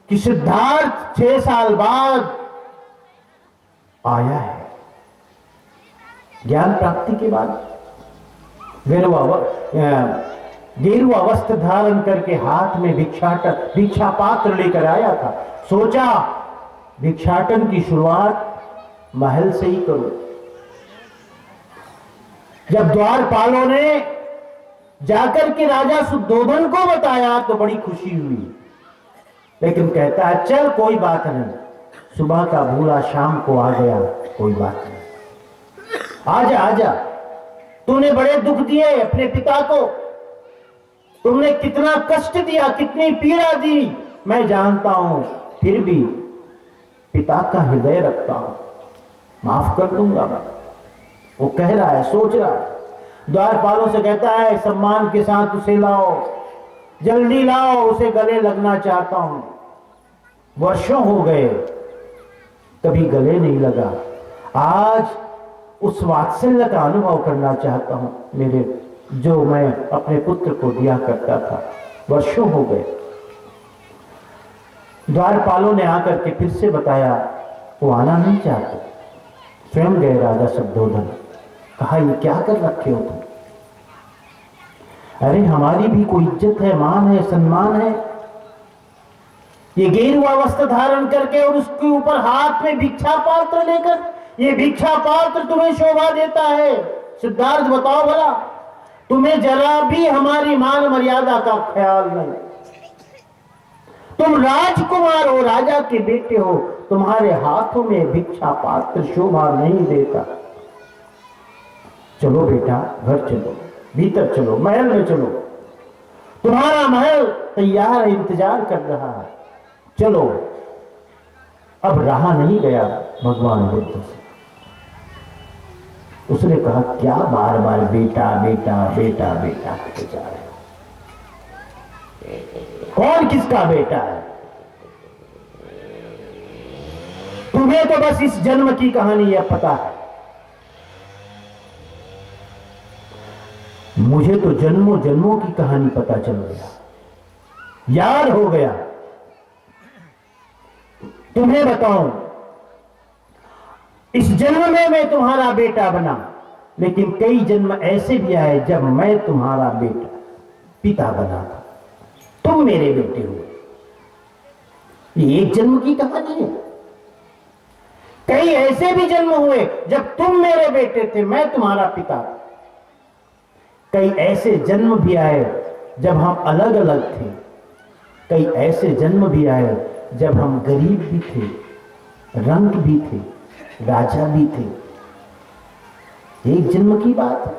कि सिद्धार्थ 6 साल बाद आया है, ज्ञान प्राप्ति के बाद, गेरुआ वस्त्र धारण करके हाथ में भिक्षा पात्र लेकर आया था। सोचा भिक्षाटन की शुरुआत महल से ही करूं। जब द्वारपालों ने जाकर के राजा शुद्धोधन को बताया तो बड़ी खुशी हुई, लेकिन कहता है चल कोई बात नहीं, सुबह का भूला शाम को आ गया, कोई बात नहीं, आजा आजा। तूने बड़े दुख दिए अपने पिता को, तुमने कितना कष्ट दिया, कितनी पीड़ा दी, मैं जानता हूं, फिर भी पिता का हृदय रखता हूं, माफ कर दूंगा मैं। वो कह रहा है, सोच रहा है। द्वारपालों से कहता है सम्मान के साथ उसे लाओ, जल्दी लाओ, उसे गले लगना चाहता हूं। वर्षों हो गए, कभी गले नहीं लगा। आज उस वात्सल्य का अनुभव करना चाहता हूं, मेरे जो मैं अपने पुत्र को दिया करता था। वर्षों हो गए। द्वारपालों ने आकर के फिर से बताया, वो आना नहीं चाहते। स्वयं गए राजा शुद्धोधन, कहा ये क्या कर रखे हो तुम? अरे हमारी भी कोई इज्जत है, मान है, सम्मान है। ये गेरुआ वस्त्र धारण करके और उसके ऊपर हाथ में भिक्षा पात्र लेकर, ये भिक्षा पात्र तुम्हें शोभा देता है? सिद्धार्थ बताओ भला, तुम्हें जरा भी हमारी मान मर्यादा का ख्याल नहीं। तुम राजकुमार हो, राजा के बेटे हो, तुम्हारे हाथों में भिक्षा पात्र शोभा नहीं देता। चलो बेटा, घर चलो, भीतर चलो, महल में चलो, तुम्हारा महल तैयार है, इंतजार कर रहा है, चलो। अब रहा नहीं गया भगवान बुद्ध से। उसने कहा क्या बार बार बेटा बेटा बेटा बेटा कहते जा रहे हो? कौन किसका बेटा है? तुम्हें तो बस इस जन्म की कहानी यह पता है, मुझे तो जन्मों जन्मों की कहानी पता चल गया, याद हो गया। तुम्हें बताऊं, इस जन्म में मैं तुम्हारा बेटा बना, लेकिन कई जन्म ऐसे भी आए जब मैं तुम्हारा बेटा पिता बना था, तुम मेरे बेटे हुए। ये एक जन्म की कहानी है। कई ऐसे भी जन्म हुए जब तुम मेरे बेटे थे, मैं तुम्हारा पिता था। कई ऐसे जन्म भी आए जब हम अलग अलग थे। कई ऐसे जन्म भी आए जब हम गरीब भी थे, रंग भी थे, राजा भी थे। एक जन्म की बात है।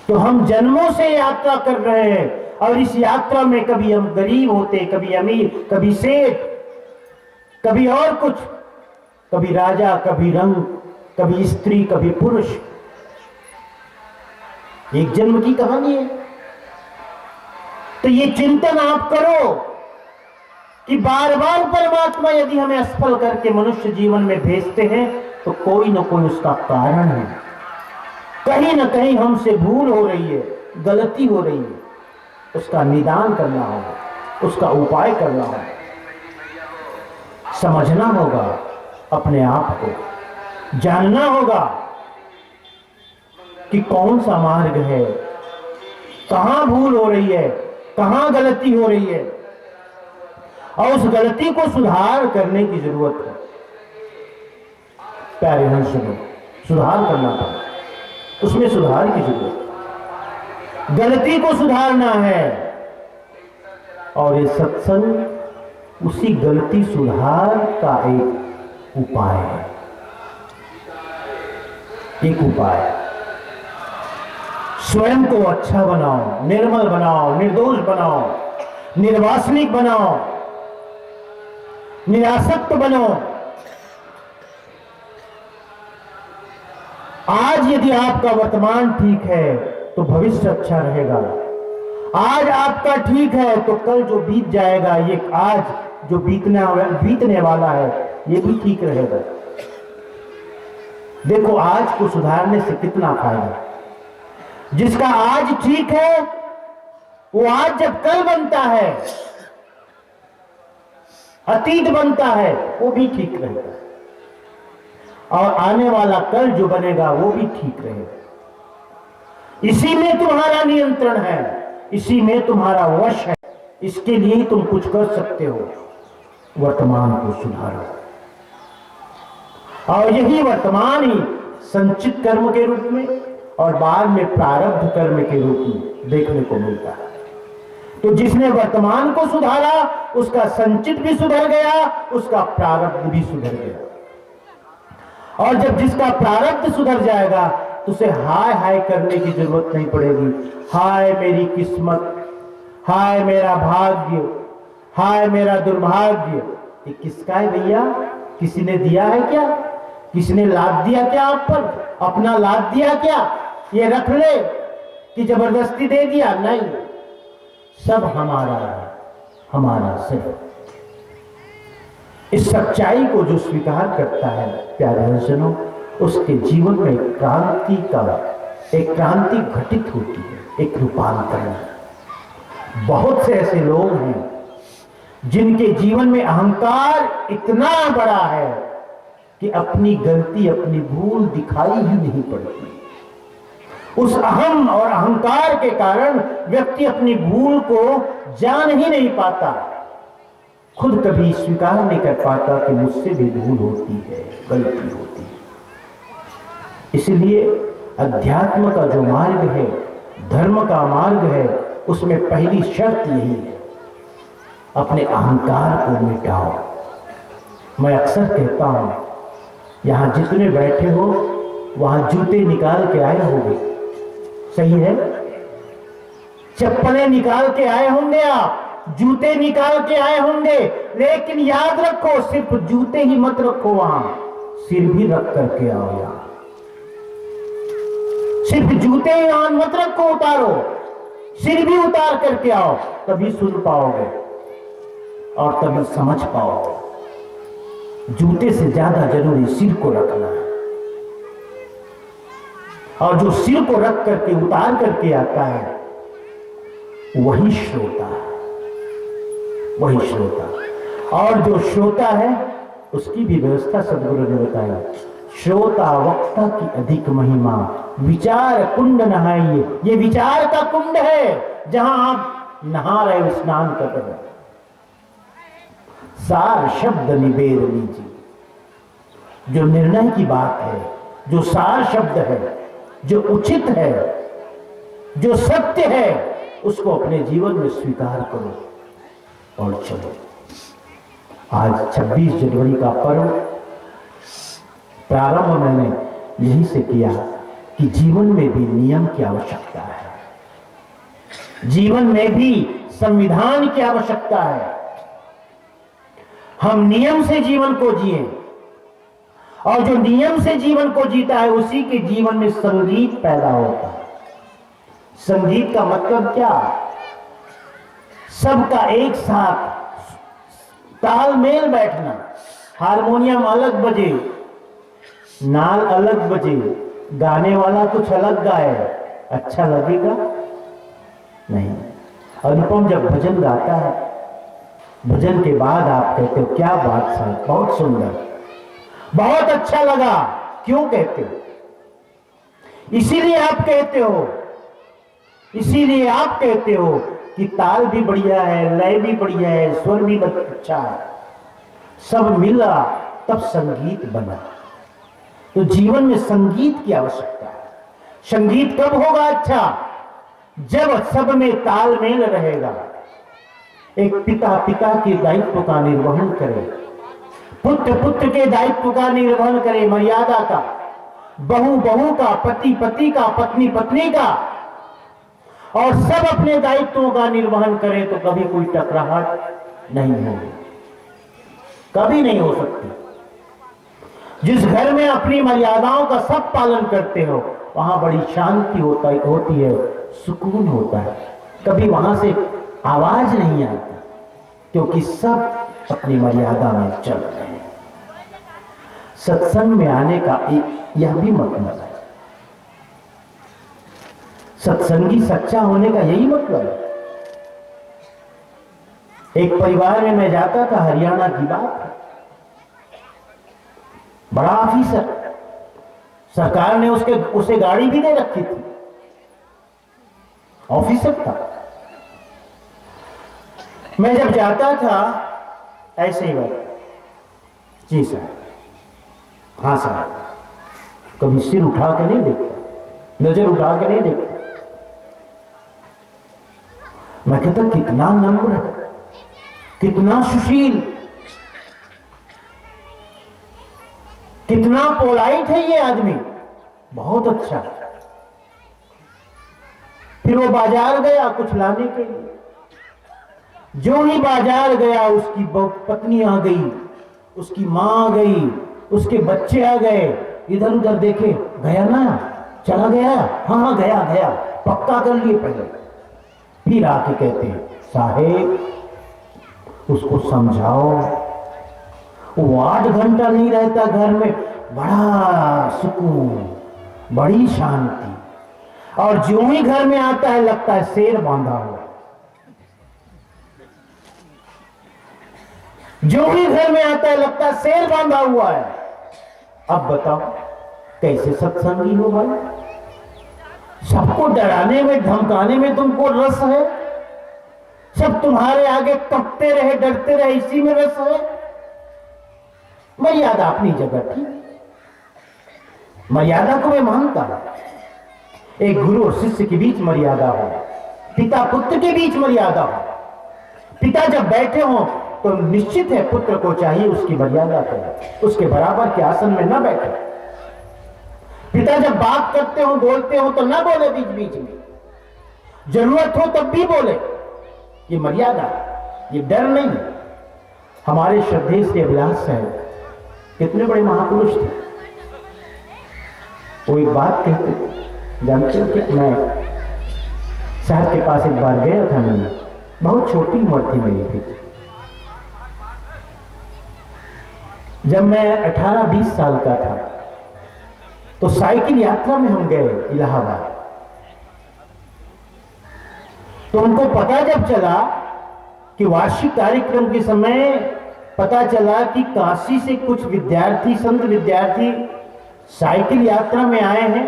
तो हम जन्मों से यात्रा कर रहे हैं, और इस यात्रा में कभी हम गरीब होते, कभी अमीर, कभी सेठ, कभी और कुछ, कभी राजा, कभी रंग, कभी स्त्री, कभी पुरुष। एक जन्म की कहानी है। तो ये चिंतन आप करो कि बार बार परमात्मा यदि हमें असफल करके मनुष्य जीवन में भेजते हैं तो कोई ना कोई उसका कारण है। कहीं ना कहीं हमसे भूल हो रही है, गलती हो रही है, उसका निदान करना होगा, उसका उपाय करना होगा, समझना होगा, अपने आप को जानना होगा कि कौन सा मार्ग है, कहां भूल हो रही है, कहां गलती हो रही है, और उस गलती को सुधार करने की जरूरत है। प्यारे हंसों, सुधार करना पड़ेगा, उसमें सुधार की जरूरत है। गलती को सुधारना है, और ये सत्संग उसी गलती सुधार का एक उपाय है, एक उपाय। स्वयं को अच्छा बनाओ, निर्मल बनाओ, निर्दोष बनाओ, निर्वासनिक बनाओ, निरासक्त बनो। आज यदि आपका वर्तमान ठीक है तो भविष्य अच्छा रहेगा। आज आपका ठीक है तो कल जो बीत जाएगा, ये आज जो बीतने वाला है, ये भी ठीक रहेगा। देखो आज को सुधारने से कितना फायदा। जिसका आज ठीक है वो आज जब कल बनता है, अतीत बनता है, वो भी ठीक रहेगा, और आने वाला कल जो बनेगा वो भी ठीक रहेगा। इसी में तुम्हारा नियंत्रण है, इसी में तुम्हारा वश है। इसके लिए ही तुम कुछ कर सकते हो। वर्तमान को सुधारो, और यही वर्तमान ही संचित कर्म के रूप में और बाद में प्रारब्ध कर्म के रूप में देखने को मिलता है। तो जिसने वर्तमान को सुधारा, उसका संचित भी सुधर गया, उसका प्रारब्ध भी सुधर गया। और जब जिसका प्रारब्ध सुधर जाएगा तो उसे हाय हाय करने की जरूरत नहीं पड़ेगी। हाय मेरी किस्मत, हाय मेरा भाग्य, हाय मेरा दुर्भाग्य। ये किसका है भैया? किसी ने दिया है क्या? किसी ने लाद दिया क्या आप पर? अपना लाद दिया क्या? ये रख ले कि जबरदस्ती दे दिया? नहीं, सब हमारा है, हमारा सिर्फ। इस सच्चाई को जो स्वीकार करता है प्यारे हरिजनों, उसके जीवन में एक क्रांति घटित होती है, एक रूपांतरण। बहुत से ऐसे लोग हैं जिनके जीवन में अहंकार इतना बड़ा है कि अपनी गलती, अपनी भूल दिखाई ही नहीं पड़ती। उस अहम और अहंकार के कारण व्यक्ति अपनी भूल को जान ही नहीं पाता, खुद कभी स्वीकार नहीं कर पाता कि मुझसे भी भूल होती है, गलती होती है। इसलिए अध्यात्म का जो मार्ग है, धर्म का मार्ग है, उसमें पहली शर्त यही है, अपने अहंकार को मिटाओ। मैं अक्सर कहता हूं, यहां जितने बैठे हो वहां जूते निकाल के आए होंगे, सही है? चप्पलें निकाल के आए होंगे, आप जूते निकाल के आए होंगे, लेकिन याद रखो सिर्फ जूते ही मत रखो, वहां सिर भी रख करके आओ। यहां सिर्फ जूते ही वहां मत रखो, उतारो, सिर भी उतार करके आओ, तभी सुन पाओगे और तभी समझ पाओगे। जूते से ज्यादा जरूरी सिर को रखना है, और जो सिर को रख करके उतार करके आता है वही श्रोता है, वही श्रोता। और जो श्रोता है उसकी भी व्यवस्था सदगुरु ने बताया, श्रोता वक्ता की अधिक महिमा, विचार कुंड नहाइए। ये विचार का कुंड है जहां आप नहा रहे, स्नान कर रहे। सार शब्द निबेर लीजिए। जो निर्णय की बात है, जो सार शब्द है, जो उचित है, जो सत्य है, उसको अपने जीवन में स्वीकार करो और चलो। आज 26 जनवरी का पर्व प्रारंभ मैंने यही से किया कि जीवन में भी नियम की आवश्यकता है, जीवन में भी संविधान की आवश्यकता है। हम नियम से जीवन को जिए, और जो नियम से जीवन को जीता है उसी के जीवन में संगीत पैदा होता है। संगीत का मतलब क्या? सबका एक साथ तालमेल बैठना। हारमोनियम अलग बजे, नाल अलग बजे, गाने वाला कुछ अलग गाए, अच्छा लगेगा? नहीं। अनुपम जब भजन गाता है, भजन के बाद आप कहते हो क्या बात साहब, बहुत सुंदर, बहुत अच्छा लगा। क्यों कहते हो? इसीलिए आप कहते हो, इसीलिए आप कहते हो कि ताल भी बढ़िया है, लय भी बढ़िया है, स्वर भी अच्छा है, सब मिला तब संगीत बना। तो जीवन में संगीत की आवश्यकता है। संगीत कब होगा अच्छा? जब सब में तालमेल रहेगा, एक पिता पिता के दायित्व का निर्वहन करे, पुत्र पुत्र के दायित्व का निर्वहन करे, मर्यादा का, बहू बहू का, पति पति का, पत्नी पत्नी का, और सब अपने दायित्वों का निर्वहन करे, तो कभी कोई टकराहट नहीं होगी, कभी नहीं हो सकती। जिस घर में अपनी मर्यादाओं का सब पालन करते हो, वहां बड़ी शांति होती है, सुकून होता है, कभी वहां से आवाज नहीं आती, क्योंकि सब अपनी मर्यादा में चल रहे हैं। सत्संग में आने का यह भी मतलब है, सत्संगी सच्चा होने का यही मतलब है। एक परिवार में मैं जाता था, हरियाणा की बात है, बड़ा ऑफिसर, सरकार ने उसे गाड़ी भी दे रखी थी, ऑफिसर था। मैं जब जाता था ऐसे ही बात, जी सर, हाँ सर, कभी सिर उठा के नहीं देखता, नजर उठा के नहीं देखता। मैं कहता कितना नम्र, कितना सुशील, कितना पोलाइट है ये आदमी, बहुत अच्छा। फिर वो बाजार गया कुछ लाने के लिए, जो ही बाजार गया उसकी पत्नी आ गई, उसकी मां आ गई, उसके बच्चे आ गए, इधर उधर देखे, गया ना, चला गया, हाँ हाँ गया गया, पक्का कर लिए पहले। फिर आके कहते हैं साहेब उसको समझाओ, वो 8 घंटा नहीं रहता घर में, बड़ा सुकून, बड़ी शांति, और जो ही घर में आता है लगता है शेर बांधा हुआ, जो ही घर में आता है लगता है शेर बांधा हुआ है। अब बताओ कैसे सत्संगी हो भाई? सबको डराने में धमकाने में तुमको रस है, सब तुम्हारे आगे कपते रहे, डरते रहे, इसी में रस है। मर्यादा अपनी जगह थी, मर्यादा को मैं मानता हूं। एक गुरु और शिष्य के बीच मर्यादा हो, पिता पुत्र के बीच मर्यादा हो। पिता जब बैठे हो तो निश्चित है पुत्र को चाहिए उसकी मर्यादा करे, उसके बराबर के आसन में न बैठे। पिता जब बात करते हो, बोलते हो तो ना बोले बीच बीच में, जरूरत हो तब भी बोले, ये मर्यादा, ये डर नहीं। हमारे श्रद्धेय से अभिलाष साहब कितने बड़े महापुरुष थे, वो एक बात कहते थे, जानते हो कि मैं साहब के पास एक बार गया था, मैंने बहुत छोटी उम्र थी मेरी थी, जब मैं 18-20 साल का था, तो साइकिल यात्रा में हम गए इलाहाबाद। तो उनको पता जब चला कि वार्षिक कार्यक्रम के समय पता चला कि काशी से कुछ विद्यार्थी, संत विद्यार्थी साइकिल यात्रा में आए हैं,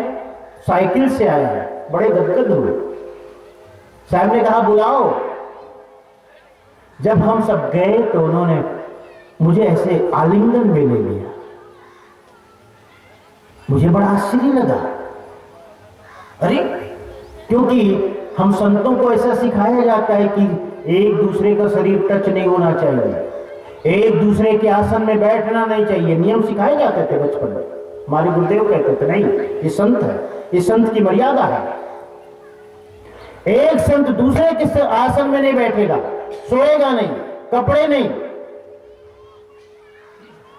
साइकिल से आए हैं, बड़े गदगद हुए। साहब ने कहा बुलाओ। जब हम सब गए तो उन्होंने मुझे ऐसे आलिंगन में ले लिया, मुझे बड़ा आश्चर्य लगा। अरे, क्योंकि हम संतों को ऐसा सिखाया जाता है कि एक दूसरे का शरीर टच नहीं होना चाहिए, एक दूसरे के आसन में बैठना नहीं चाहिए, नियम सिखाए जाते थे बचपन में। हमारे गुरुदेव कहते थे नहीं, ये संत है, ये संत की मर्यादा है। एक संत दूसरे के आसन में नहीं बैठेगा, सोएगा नहीं, कपड़े नहीं।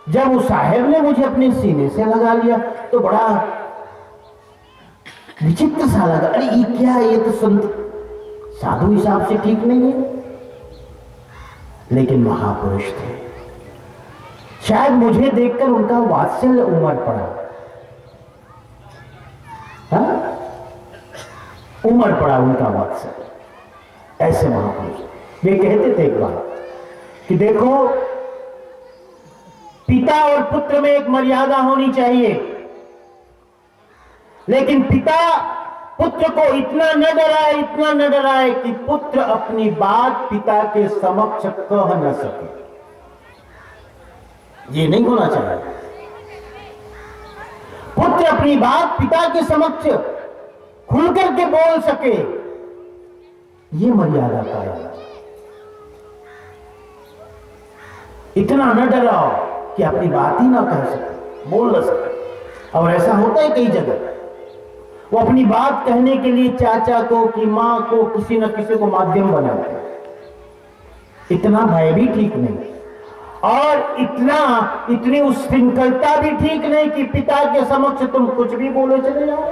जब उस साहेब ने मुझे अपने सीने से लगा लिया तो बड़ा विचित्र सा लगा। अरे ये क्या है, ये तो संत साधु हिसाब से ठीक नहीं है, लेकिन महापुरुष थे। शायद मुझे देखकर उनका वात्सल्य उमड़ पड़ा, हाँ? उमड़ पड़ा उनका वात्सल्य। ऐसे महापुरुष वे कहते थे एक बार कि देखो, पिता और पुत्र में एक मर्यादा होनी चाहिए, लेकिन पिता पुत्र को इतना न डराए, इतना न डराए कि पुत्र अपनी बात पिता के समक्ष कह न सके। ये नहीं होना चाहिए। पुत्र अपनी बात पिता के समक्ष खुल करके बोल सके, ये मर्यादा का है। इतना न डराओ कि अपनी बात ही ना कह सके, बोल न सके। और ऐसा होता है कई जगह, वो अपनी बात कहने के लिए चाचा को कि मां को किसी न किसी को माध्यम बनाते हैं। इतना भय भी ठीक नहीं, और इतनी उच्छृंखलता भी ठीक नहीं कि पिता के समक्ष तुम कुछ भी बोले चले जाओ।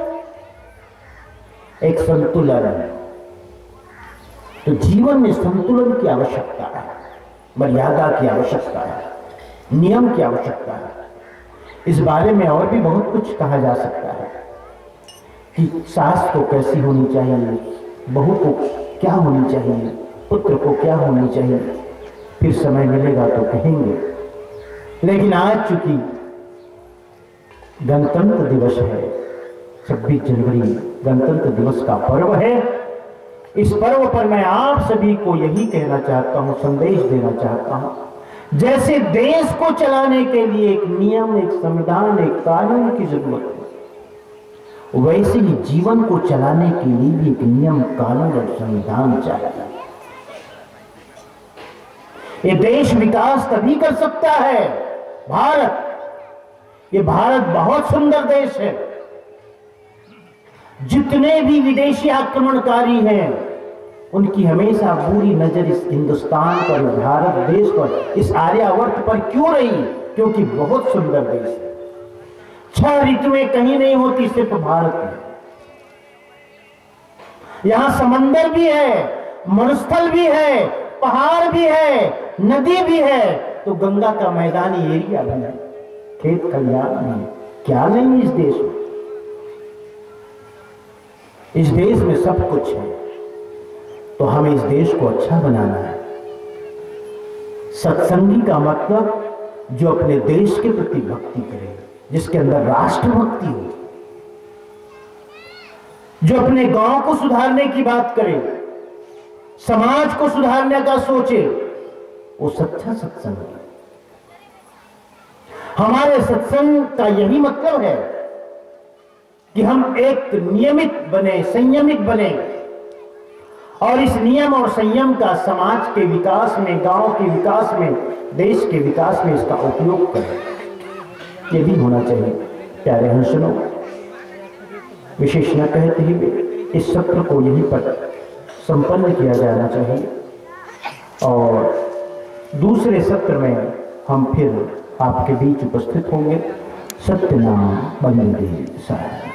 एक संतुलन है। तो जीवन में संतुलन की आवश्यकता है, मर्यादा की आवश्यकता है, नियम की आवश्यकता है। इस बारे में और भी बहुत कुछ कहा जा सकता है कि सास को कैसी होनी चाहिए, बहू को क्या होनी चाहिए, पुत्र को क्या होनी चाहिए। फिर समय मिलेगा तो कहेंगे। लेकिन आज चूंकि गणतंत्र दिवस है, 26 जनवरी गणतंत्र दिवस का पर्व है, इस पर्व पर मैं आप सभी को यही कहना चाहता हूं, संदेश देना चाहता हूं। जैसे देश को चलाने के लिए एक नियम, एक संविधान, एक कानून की जरूरत है, वैसे ही जीवन को चलाने के लिए भी एक नियम, कानून और संविधान चाहिए। ये देश विकास तभी कर सकता है। ये भारत बहुत सुंदर देश है। जितने भी विदेशी आक्रमणकारी हैं, उनकी हमेशा बुरी नजर इस हिंदुस्तान पर, भारत देश पर, इस आर्यावर्त पर क्यों रही? क्योंकि बहुत सुंदर देश है। 6 ऋतुएं कहीं नहीं होती, सिर्फ भारत में। यहां समंदर भी है, मरुस्थल भी है, पहाड़ भी है, नदी भी है, तो गंगा का मैदानी एरिया भी है, खेत खलिहान भी। क्या नहीं इस देश में? इस देश में सब कुछ है। तो हमें इस देश को अच्छा बनाना है। सत्संगी का मतलब जो अपने देश के प्रति भक्ति करे, जिसके अंदर राष्ट्रभक्ति हो, जो अपने गांव को सुधारने की बात करे, समाज को सुधारने का सोचे, वो सच्चा सत्संग है। हमारे सत्संग का यही मतलब है कि हम एक नियमित बने, संयमित बने, और इस नियम और संयम का समाज के विकास में, गांव के विकास में, देश के विकास में इसका उपयोग करें। ये भी होना चाहिए। प्यारे हंसनों, विशेष न कहते हुए इस सत्र को यहीं पर संपन्न किया जाना चाहिए, और दूसरे सत्र में हम फिर आपके बीच उपस्थित होंगे। सत्यनाम वंदे साई।